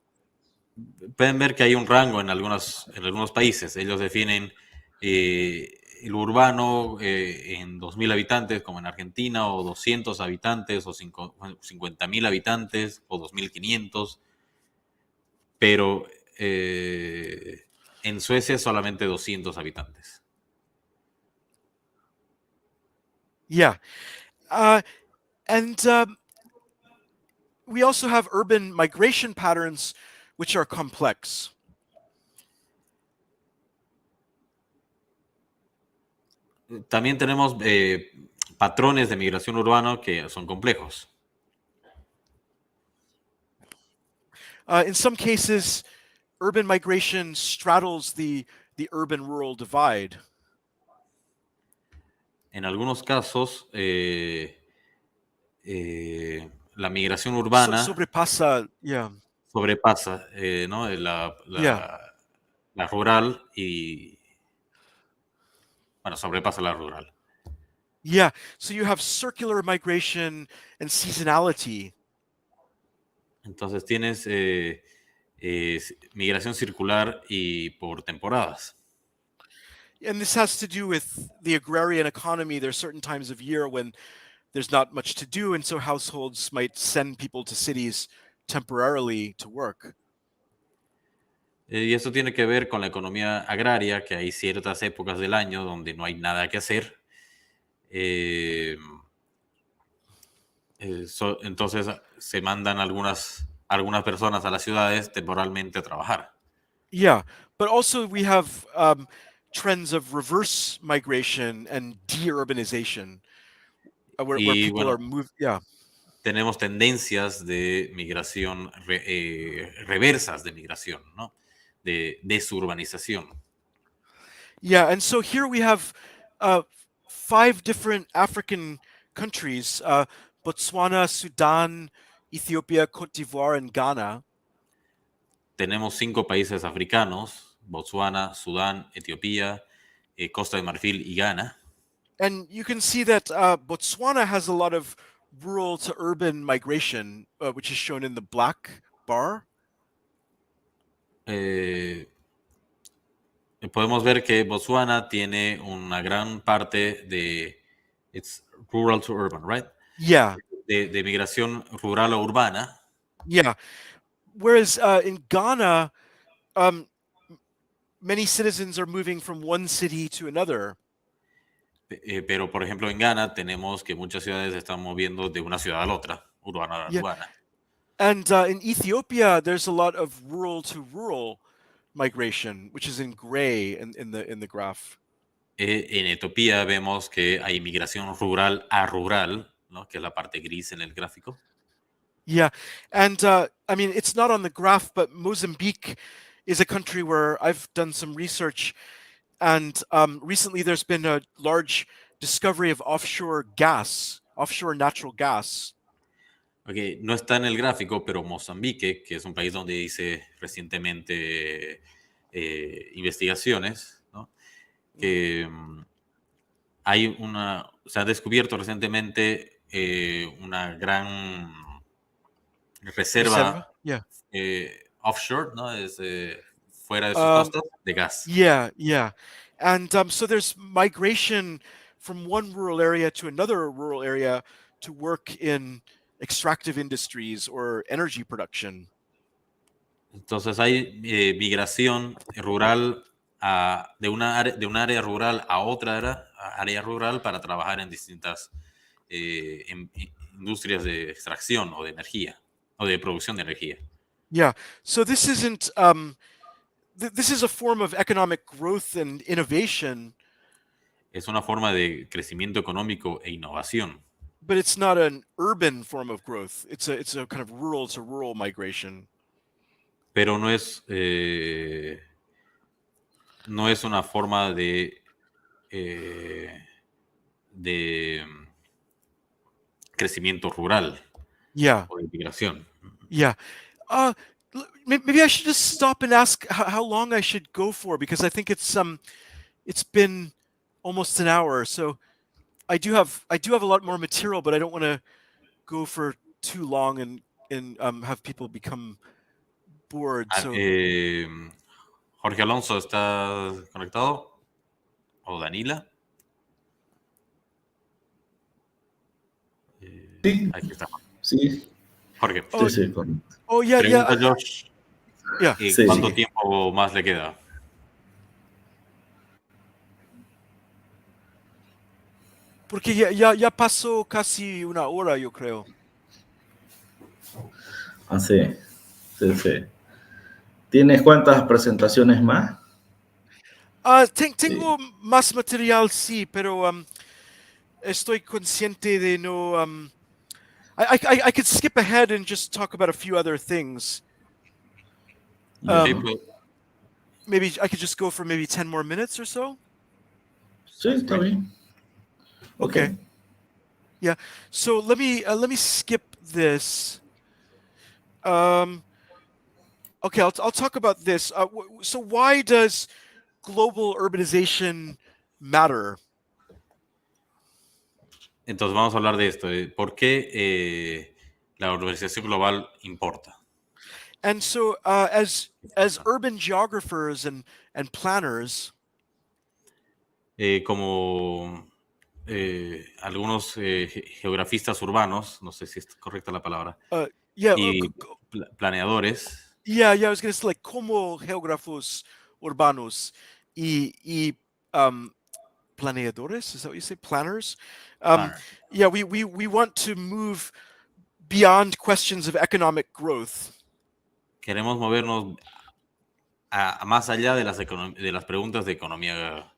Pueden ver que hay un rango en algunos países. Ellos definen el urbano en 2.000 habitantes, como en Argentina, o 200 habitantes, o 50.000 habitantes, o 2.500. Pero en Suecia solamente 200 habitantes. Yeah. And we also have urban migration patterns which are complex. También tenemos patrones de migración urbana que son complejos. In some cases, urban migration straddles the urban-rural divide. En algunos casos, la migración urbana Sobrepasa, sobrepasa, ¿no? La rural y, bueno, sobrepasa la rural. Yeah, so you have circular migration and seasonality. Entonces tienes migración circular y por temporadas. And this has to do with the agrarian economy. There's certain times of year when there's not much to do, and so households might send people to cities temporarily to work. Y eso tiene que ver con la economía agraria, que hay ciertas épocas del año donde no hay nada que hacer. Entonces se mandan algunas personas a las ciudades temporalmente a trabajar. Yeah, but also we have trends of reverse migration and de-urbanization, where people bueno, are moved. Yeah. Tenemos tendencias de migración, reversas de migración, ¿no? De desurbanización. Yeah, and so here we have 5 different African countries, Botswana, Sudan, Ethiopia, Cote d'Ivoire, and Ghana. Tenemos 5 países africanos, Botswana, Sudán, Etiopía, Costa de Marfil y Ghana. And you can see that Botswana has a lot of rural to urban migration, which is shown in the black bar. Podemos ver que Botswana tiene una gran parte de it's rural to urban, right? Yeah. De migración rural a urbana. Yeah. Whereas in Ghana, many citizens are moving from one city to another. Pero, por ejemplo, en Ghana tenemos que muchas ciudades se están moviendo de una ciudad a la otra, urbana a urbana. And in Ethiopia, there's a lot of rural to rural migration, which is in gray in the graph. En Etiopía vemos que hay migración rural a rural, ¿no? Que es la parte gris en el gráfico. Yeah, and I mean, it's not on the graph, but Mozambique is a country where I've done some research, and recently there's been a large discovery of offshore natural gas. Okay, no está en el gráfico, pero Mozambique, que es un país donde hice recientemente investigaciones, ¿no? Que se ha descubierto recientemente una gran reserva offshore, ¿no? Fuera de sus costas, de gas. Yeah. And so there's migration from one rural area to another rural area to work in extractive industries or energy production. Entonces hay migración rural de un área rural a otra área rural para trabajar en distintas industrias de extracción o de energía o de producción de energía. Yeah, so this isn't this is a form of economic growth and innovation. Es una forma de crecimiento económico e innovación. But it's not an urban form of growth. It's a kind of rural to rural migration. Pero no es una forma de crecimiento rural. Yeah. O de migración. Yeah. Maybe I should just stop and ask how long I should go for, because I think it's been almost an hour. So I do have a lot more material, but I don't want to go for too long and have people become bored. So Jorge Alonso, ¿está conectado? ¿O Danila? Sí. Aquí está. Sí. Jorge. Sí, correcto. Oh, yeah, Pregunta yeah. Josh. Yeah. ¿Cuánto tiempo más le queda? Porque ya pasó casi una hora, yo creo. Sí. ¿Tienes cuántas presentaciones más? Tengo más material, sí, pero estoy consciente de no. I could skip ahead and just talk about a few other things. Ok, Um, maybe I could just go for maybe 10 more minutes or so. Sí, está bien. Okay. Yeah. So let me skip this. Okay, I'll talk about this. So why does global urbanization matter? entonces vamos a hablar de esto, de por qué la urbanización global importa. And so as urban geographers and planners, Como algunos geografistas urbanos, no sé si es correcta la palabra, yeah, y planeadores, yeah, I was going to say like como geógrafos urbanos y planeadores, is that what you say? Planners? planner, Yeah, we want to move beyond questions of economic growth. queremos movernos a más allá de de las preguntas de economía,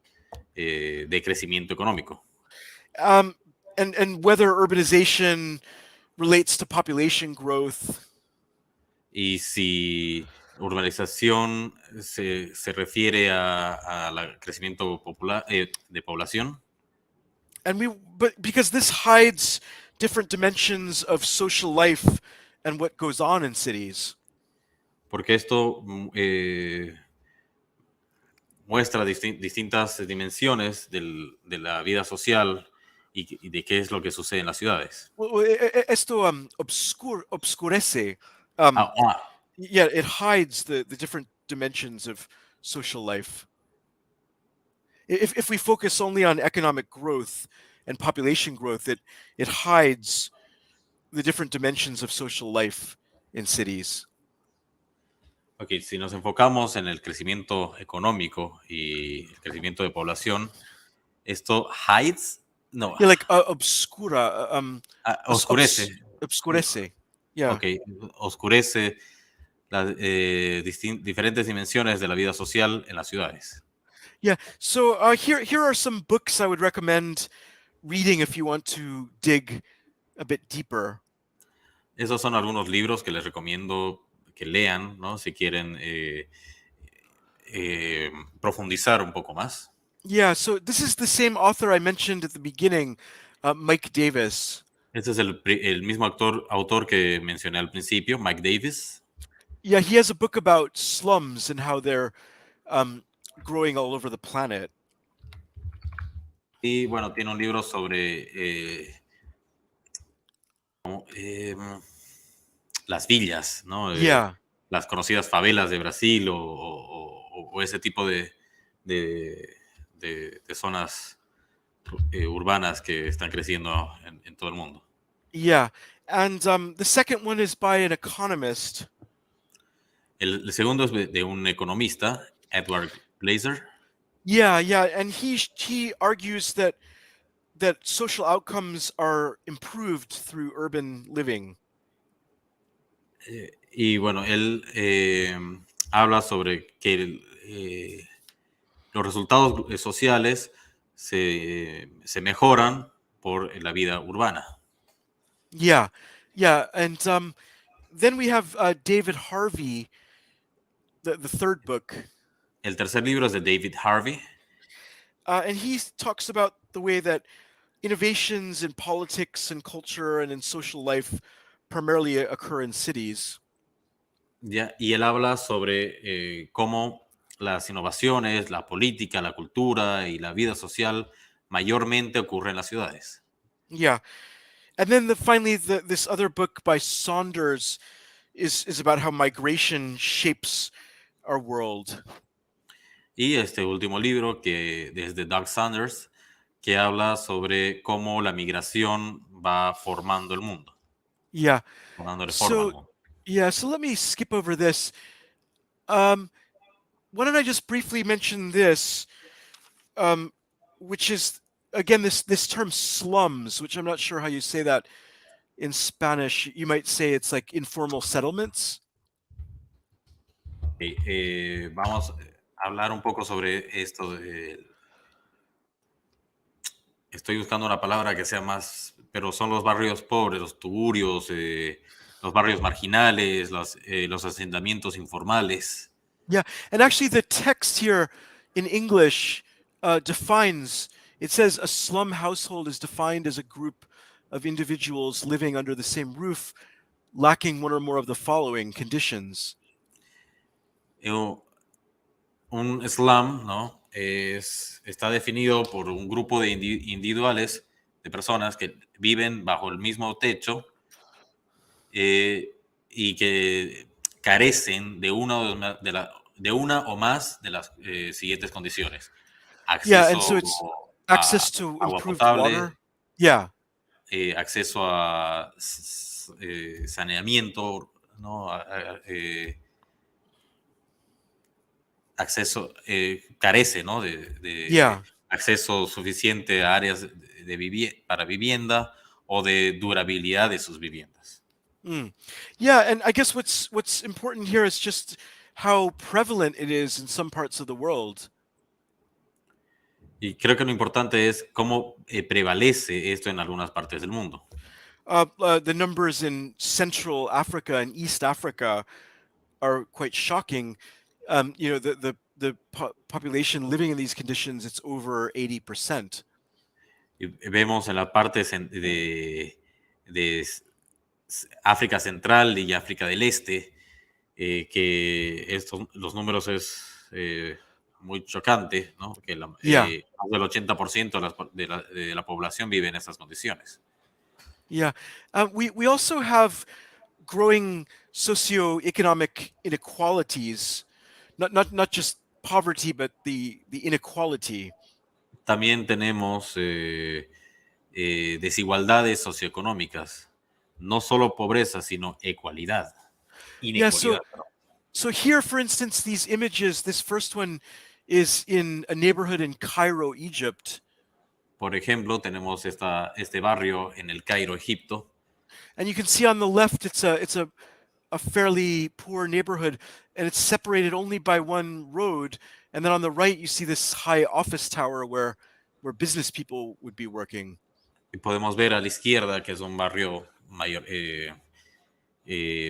de crecimiento económico. And whether urbanization relates to population growth. Y si urbanización se refiere al crecimiento de población, But because this hides different dimensions of social life and what goes on in cities. porque esto muestra distintas dimensiones de la vida social y de qué es lo que sucede en las ciudades. Esto obscurece. Ah, ah, Yeah, it hides the different dimensions of social life. If we focus only on economic growth and population growth, it hides the different dimensions of social life in cities. ok, si nos enfocamos en el crecimiento económico y el crecimiento de población, esto hides, no, Yeah, like obscura, oscurece. obscurece. Yeah. Ok, oscurece las diferentes dimensiones de la vida social en las ciudades. Yeah. So here are some books I would recommend reading if you want to dig a bit deeper. Esos son algunos libros que les recomiendo que lean, ¿no? Si quieren profundizar un poco más. Yeah. So this is the same author I mentioned at the beginning, Mike Davis. Este es el mismo autor que mencioné al principio, Mike Davis. Yeah, he has a book about slums and how they're growing all over the planet. Y bueno, tiene un libro sobre las villas, ¿no? Yeah. Las conocidas favelas de Brasil o ese tipo de zonas urbanas que están creciendo en todo el mundo. Yeah. And the second one is by an economist. El segundo es de un economista, Edward Glaser. Yeah, and he argues that social outcomes are improved through urban living. Y bueno, él habla sobre que los resultados sociales se mejoran por la vida urbana. Yeah, and then we have David Harvey, the third book. El tercer libro es de David Harvey. And he talks about the way that innovations in politics and culture and in social life primarily occur in cities. Ya, y él habla sobre cómo las innovaciones, la política, la cultura y la vida social mayormente ocurren en las ciudades. Yeah. And then finally, this other book by Saunders is about how migration shapes our world. Y este último libro que desde Doug Saunders, que habla sobre cómo la migración va formando el mundo. Yeah. Dándole forma al mundo. Yeah, so let me skip over this. Why don't I just briefly mention this, which is, again, this term slums, which I'm not sure how you say that in Spanish. You might say it's like informal settlements. Vamos a hablar un poco sobre esto. Estoy buscando una palabra que sea más, pero son los barrios pobres, los tugurios, los barrios marginales, los asentamientos informales. Yeah, and actually the text here in English defines, it says a slum household is defined as a group of individuals living under the same roof, lacking one or more of the following conditions. Un slum, ¿no? Está definido por un grupo de individuales, de personas que viven bajo el mismo techo y que carecen de una o más de las siguientes condiciones. Yeah, and Acceso so it's a access to agua improved potable, water. Yeah, acceso a saneamiento, ¿no? Acceso, carece, ¿no? de yeah. acceso suficiente a áreas para vivienda o de durabilidad de sus viviendas. Yeah, and I guess what's important here is just how prevalent it is in some parts of the world. Y creo que lo importante es cómo prevalece esto en algunas partes del mundo. The numbers in Central Africa and East Africa are quite shocking. The population living in these conditions, it's over 80%. Y vemos en las partes de África Central y África del Este que los números es muy chocante, ¿no? Que Yeah, más del 80% de la población vive en estas condiciones. yeah. We also have growing socioeconomic inequalities, not just poverty, but the inequality. También tenemos desigualdades socioeconómicas, no solo pobreza, sino Yeah, inequalidad. so here, for instance, these images, this first one is in a neighborhood in Cairo, Egypt. Por ejemplo, tenemos este barrio en el Cairo, Egipto, And you can see on the left, it's a fairly poor neighborhood, and it's separated only by one road. And then on the right, you see this high office tower where business people would be working. y podemos ver a la izquierda que es un barrio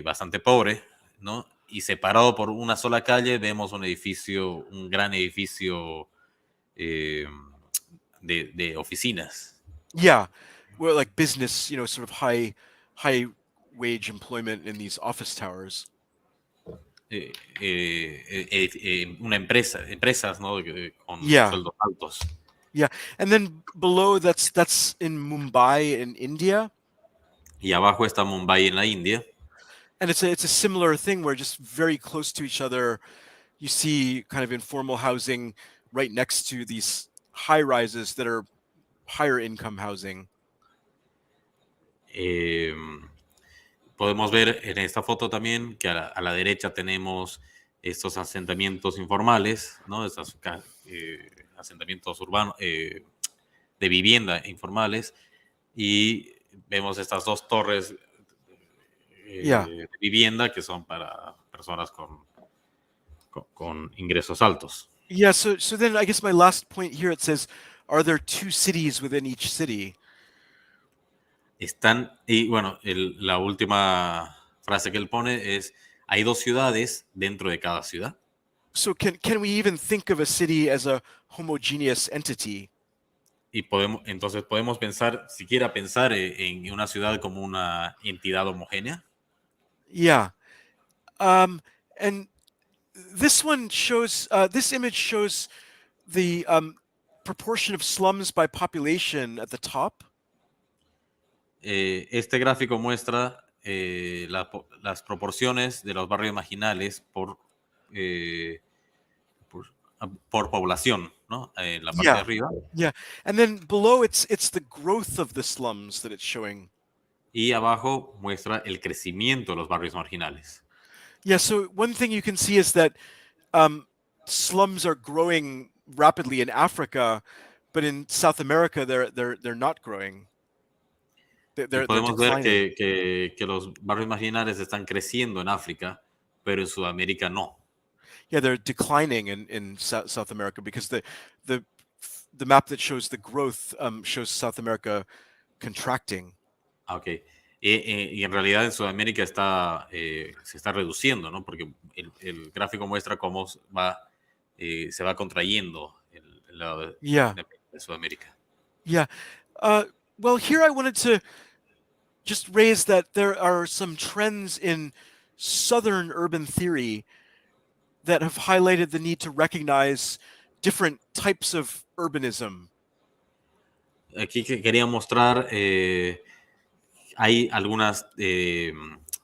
bastante pobre, ¿no? Y separado por una sola calle vemos un gran edificio de oficinas. Yeah, where like business, sort of high wage employment in these office towers. Empresas, ¿no? Con Yeah. sueldos altos. Yeah, and then below that's in Mumbai in India, Y abajo está Mumbai en la India. and it's a similar thing where just very close to each other, you see kind of informal housing right next to these high rises that are higher income housing. Podemos ver en esta foto también que a la derecha tenemos estos asentamientos informales, ¿no? Estos asentamientos urbanos de vivienda informales, y vemos estas dos torres Yeah. de vivienda que son para personas con ingresos altos. Yeah, so then I guess my last point here, it says, are there two cities within each city? Y bueno, la última frase que él pone es, hay dos ciudades dentro de cada ciudad. So can we even think of a city as a homogeneous entity? Y entonces podemos siquiera pensar en una ciudad como una entidad homogénea. Yeah. And this one shows, this image shows the proportion of slums by population at the top. Este gráfico muestra las proporciones de los barrios marginales por población, ¿no? En la parte de arriba. Yeah, and then below it's the growth of the slums that it's showing. Y abajo muestra el crecimiento de los barrios marginales. Yeah, so one thing you can see is that slums are growing rapidly in Africa, but in South America they're not growing. Podemos ver que los barrios marginales están creciendo en África, pero en Sudamérica no. Yeah, they're declining in South America because the map that shows the growth shows South America contracting. Ok. Y en realidad en Sudamérica se está reduciendo, ¿no? Porque el gráfico muestra cómo se va contrayendo el lado Yeah. de Sudamérica. Yeah. Well, here I wanted to just raise that there are some trends in Southern urban theory that have highlighted the need to recognize different types of urbanism. Aquí quería mostrar, hay algunas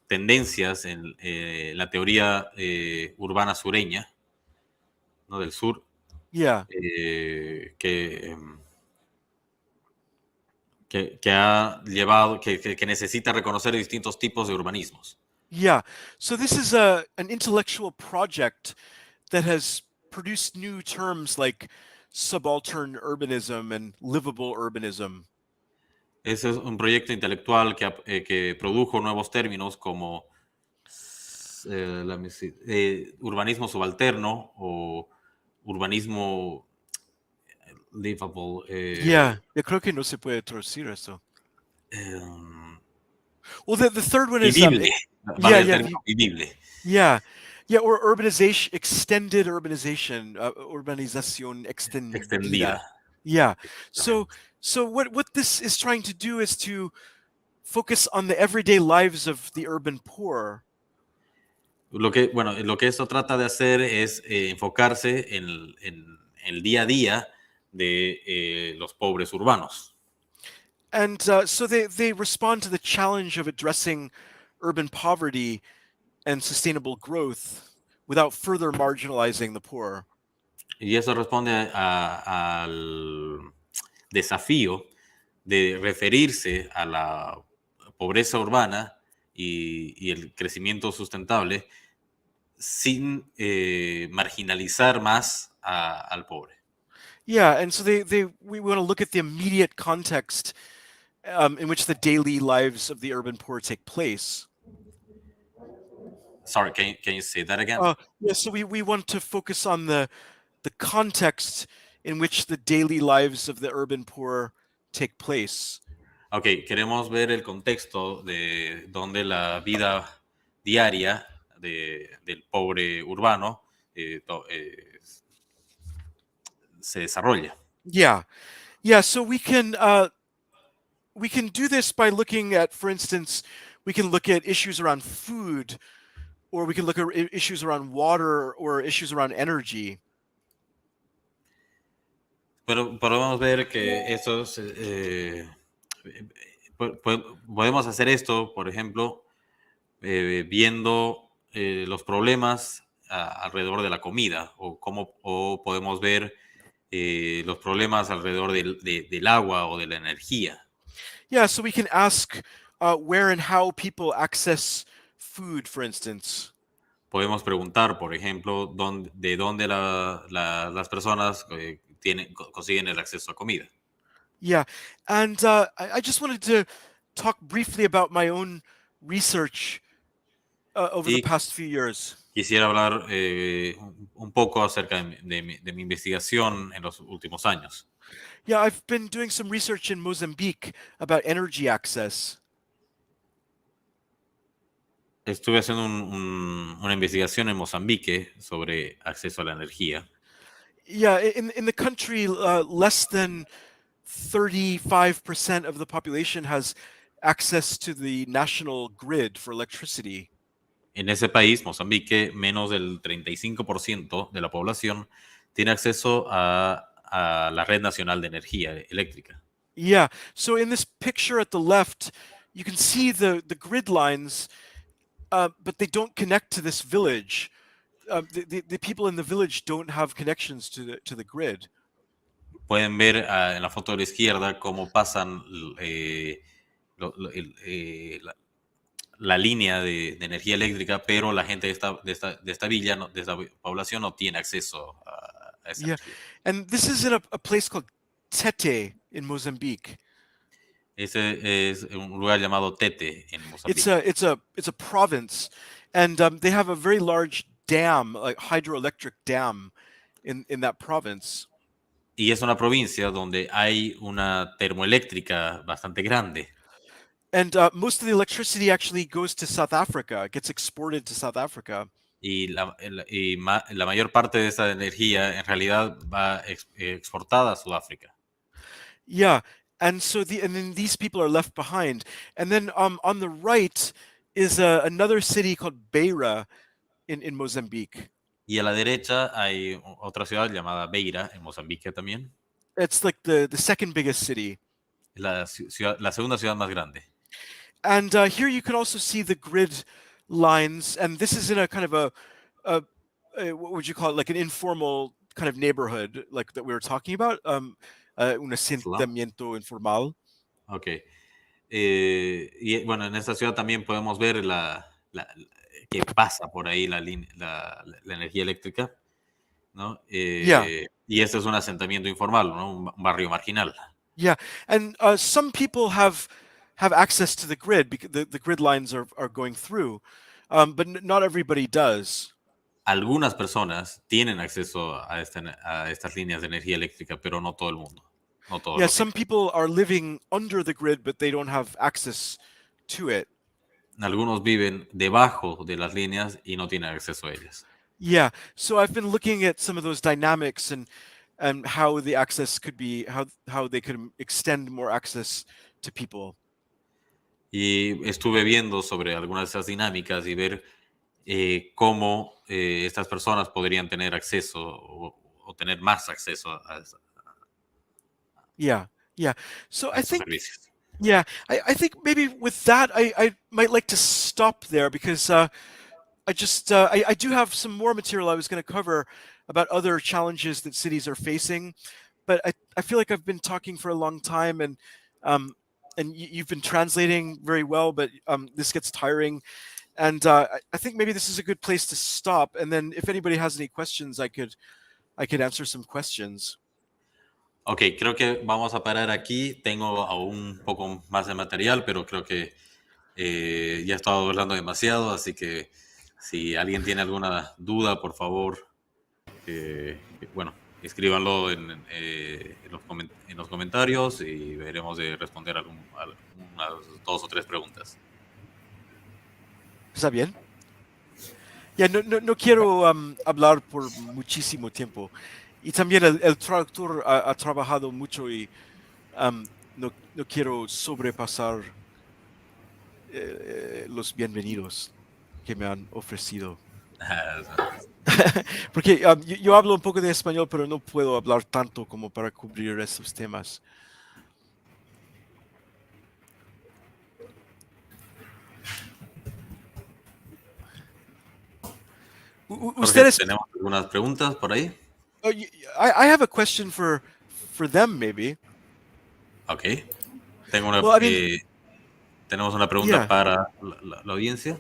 tendencias en la teoría urbana sureña, ¿no? Del sur, Yeah. Que ha llevado, que necesita reconocer distintos tipos de urbanismos. Yeah. So this is an intellectual project that has produced new terms like subaltern urbanism and livable urbanism. Ese es un proyecto intelectual que produjo nuevos términos como urbanismo subalterno o urbanismo livable. Yeah. Yo creo que no se puede traducir eso. Well, the third one is Vivible. Vale, el término vivible. Yeah. Yeah, or urbanization, extended urbanization, urbanización extendida. Yeah. So what this is trying to do is to focus on the everyday lives of the urban poor. Lo que esto trata de hacer es enfocarse en el día a día de los pobres urbanos. And so they respond to the challenge of addressing urban poverty and sustainable growth without further marginalizing the poor. Y eso responde al desafío de referirse a la pobreza urbana y el crecimiento sustentable sin marginalizar más al pobre. Yeah, and so we want to look at the immediate context in which the daily lives of the urban poor take place. Sorry, can you say that again? Yeah, so we want to focus on the context in which the daily lives of the urban poor take place. Ok, queremos ver el contexto de donde la vida diaria del pobre urbano se desarrolla. Yeah, so we can do this by looking at, for instance, we can look at issues around food, or we can look at issues around water or issues around energy. Pero podemos ver que podemos hacer esto, por ejemplo, viendo los problemas alrededor de la comida, o podemos ver los problemas alrededor del agua o de la energía. Yeah, so we can ask where and how people access food, for instance. Podemos preguntar, por ejemplo, de dónde las personas consiguen el acceso a comida. Yeah, and I just wanted to talk briefly about my own research over the past few years. Quisiera hablar un poco acerca de mi investigación en los últimos años. Yeah, I've been doing some research in Mozambique about energy access. Estuve haciendo una investigación en Mozambique sobre acceso a la energía. Yeah, in the country, less than 35% of the population has access to the national grid for electricity. En ese país, Mozambique, menos del 35% de la población tiene acceso a la red nacional de energía eléctrica. Yeah, so in this picture at the left, you can see the grid lines, but they don't connect to this village. The people in the village don't have connections to the grid. Pueden ver en la foto de la izquierda cómo pasan la línea de energía eléctrica, pero la gente de esta villa, de esta población, no tiene acceso a esa energía. And this is in a place called Tete in Mozambique. Ese es un lugar llamado Tete en Mozambique. It's a province, and they have a very large dam, like hydroelectric dam in that province. Y es una provincia donde hay una termoeléctrica bastante grande. And most of the electricity actually goes to South Africa, gets exported to South Africa. Y la mayor parte de esa energía en realidad va exportada a Sudáfrica. Yeah, and so and then these people are left behind. And then on the right is another city called Beira in Mozambique. Y a la derecha hay otra ciudad llamada Beira, en Mozambique también. It's like the second biggest city. La segunda ciudad más grande. And here you can also see the grid lines, and this is in a kind of a what would you call it, like an informal kind of neighborhood, like that we were talking about, un asentamiento informal. Ok. Y bueno, en esta ciudad también podemos ver que pasa por ahí la energía eléctrica, ¿no? Y este es un asentamiento informal, ¿no? Un barrio marginal. Yeah, and some people have access to the grid because the grid lines are going through, but not everybody does. Algunas personas tienen acceso a estas líneas de energía eléctrica, pero no todo el mundo. No todos Yeah, some people are living under the grid, but they don't have access to it. Algunos viven debajo de las líneas y no tienen acceso a ellas. Yeah, so I've been looking at some of those dynamics and how the access could be, how they could extend more access to people. Y estuve viendo sobre algunas de esas dinámicas y ver cómo estas personas podrían tener acceso o tener más acceso a Yeah. So I think, servicios. yeah, I think maybe with that, I might like to stop there because I do have some more material I was going to cover about other challenges that cities are facing, but I feel like I've been talking for a long time and you've been translating very well, but this gets tiring. And I think maybe this is a good place to stop. And then if anybody has any questions, I could answer some questions. Ok, creo que vamos a parar aquí. Tengo aún un poco más de material, pero creo que ya he estado hablando demasiado, así que si alguien tiene alguna duda, por favor, bueno, escríbanlo en los comentarios y veremos de responder unas 2 o 3 preguntas. ¿Está bien? Ya, no quiero hablar por muchísimo tiempo. Y también el traductor ha trabajado mucho y no quiero sobrepasar los bienvenidos que me han ofrecido. Porque yo hablo un poco de español, pero no puedo hablar tanto como para cubrir esos temas. Jorge, ¿tenemos algunas preguntas por ahí? I have a question for them, maybe. Ok. Tenemos una pregunta para la audiencia.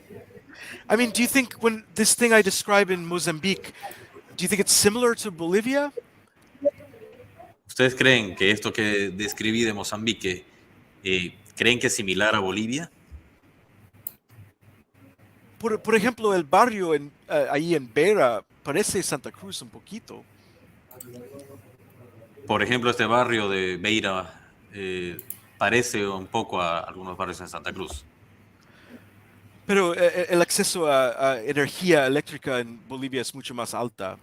I mean, do you think when this thing I describe in Mozambique, do you think it's similar to Bolivia? ¿Ustedes creen que esto que describí de Mozambique, creen que es similar a Bolivia? Por ejemplo, el barrio ahí en Beira parece Santa Cruz un poquito. Por ejemplo, este barrio de Beira parece un poco a algunos barrios en Santa Cruz. Pero el acceso a energía eléctrica en Bolivia es mucho más alta.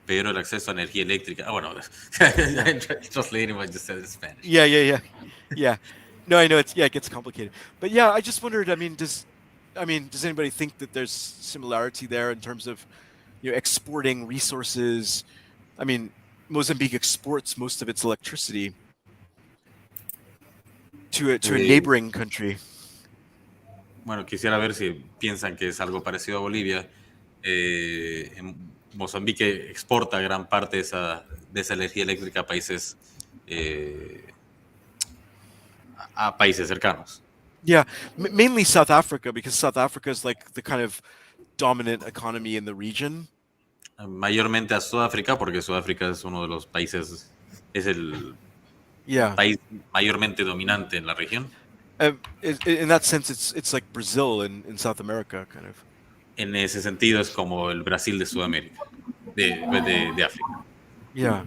Pero el acceso a energía eléctrica... bueno, translating what you said in Spanish. Yeah. No, I know it gets complicated. But yeah, I just wondered, does anybody think that there's similarity there in terms of exporting resources? I mean, Mozambique exports most of its electricity to a neighboring country. Bueno, quisiera ver si piensan que es algo parecido a Bolivia. Mozambique exporta gran parte de esa energía eléctrica a países cercanos. Yeah, mainly South Africa, because South Africa is like the kind of dominant economy in the region. Mayormente a Sudáfrica, porque Sudáfrica es uno de los países, es el país mayormente dominante en la región. In that sense, it's like Brazil in South America, kind of. en ese sentido es como el Brasil de Sudamérica, de África. Yeah.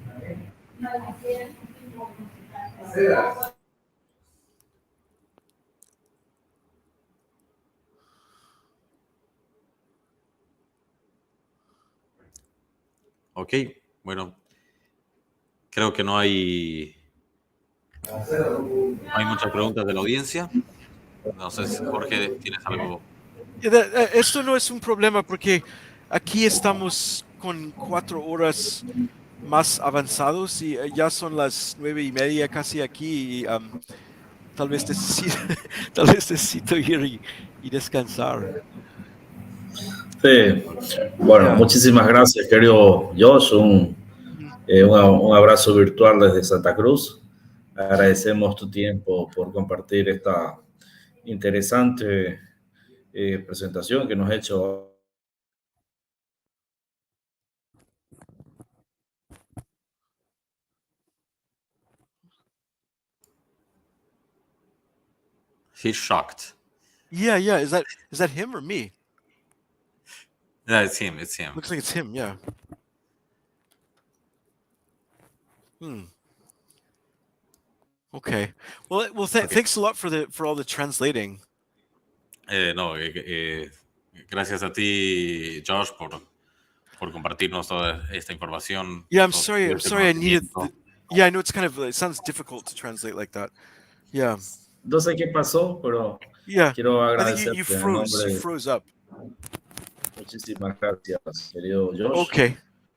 Ok, bueno, creo que no hay muchas preguntas de la audiencia. No sé si, Jorge, ¿tienes algo? Esto no es un problema porque aquí estamos con 4 horas más avanzados y ya son las 9:30 casi aquí y tal vez necesito, tal vez necesito ir y descansar. Sí. Bueno, Ya. muchísimas gracias, querido Josh. Ujú. Un abrazo virtual desde Santa Cruz. Agradecemos tu tiempo por compartir esta interesante presentación que nos ha hecho. He's shocked. Yeah, yeah. Is that him or me? Yeah, it's him. It's him. Looks like it's him. Yeah. Hmm. Okay. Well, Okay. thanks a lot for all the translating. No, gracias a ti, Josh, por compartirnos toda esta información. Yeah, I'm todo sorry. I'm este sorry. I needed. conocimiento. Yeah, I know it's kind of. It sounds difficult to translate like that. Yeah. No sé qué pasó, pero Yeah. quiero I think you agradecerte en froze. You nombre. froze up. Muchísimas gracias, querido Josh, Okay.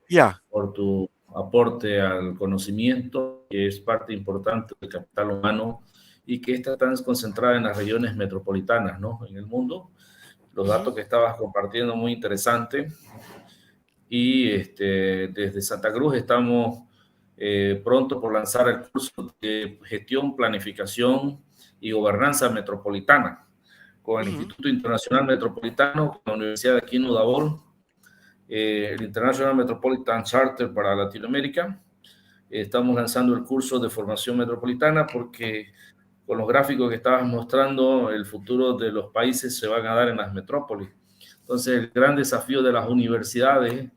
Yeah. por tu aporte al conocimiento, que es parte importante del capital humano y que está tan concentrada en las regiones metropolitanas, ¿no? En el mundo. Los datos que estabas compartiendo muy interesante. Y desde Santa Cruz estamos pronto por lanzar el curso de gestión, planificación y gobernanza metropolitana con el Instituto Internacional Metropolitano, con la Universidad de aquí en Udabol, el International Metropolitan Charter para Latinoamérica. Estamos lanzando el curso de formación metropolitana porque con los gráficos que estabas mostrando, el futuro de los países se van a dar en las metrópolis. Entonces, el gran desafío de las universidades,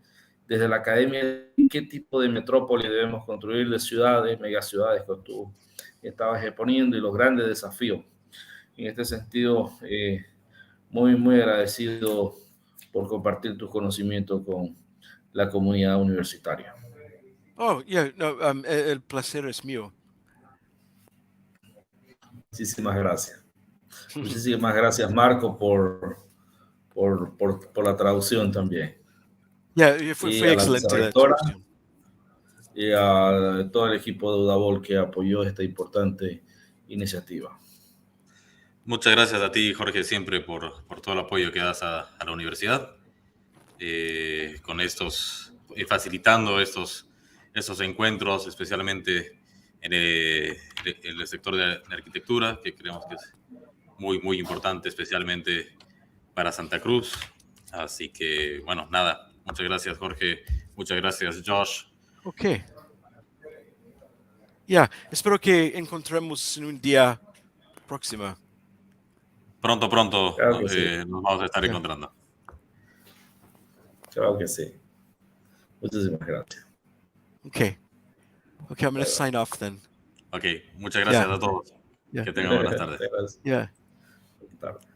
desde la academia, qué tipo de metrópoli debemos construir, de ciudades, megaciudades que tú estabas exponiendo y los grandes desafíos. En este sentido, muy, muy agradecido por compartir tus conocimientos con la comunidad universitaria. Oh, yeah. No. El placer es mío. Muchísimas gracias. Muchísimas gracias, Marco, por la traducción también. Yeah. Fue Y a la excelente la vicerrectora traducción. y a todo el equipo de Udabol que apoyó esta importante iniciativa. Muchas gracias a ti, Jorge, siempre por todo el apoyo que das a la universidad, con facilitando estos encuentros, especialmente en el sector de la arquitectura, que creemos que es muy, muy importante, especialmente para Santa Cruz. Así que, bueno, nada, muchas gracias, Jorge, muchas gracias, Josh. Okay. Yeah. Espero que encontremos en un día próximo. Pronto, Claro que sí. nos vamos a estar encontrando. Claro que sí. Muchísimas gracias. Okay. Okay, I'm going to sign off then. Ok, muchas gracias a todos. Yeah. Que tengan buenas tardes. Yeah. Buenas tardes.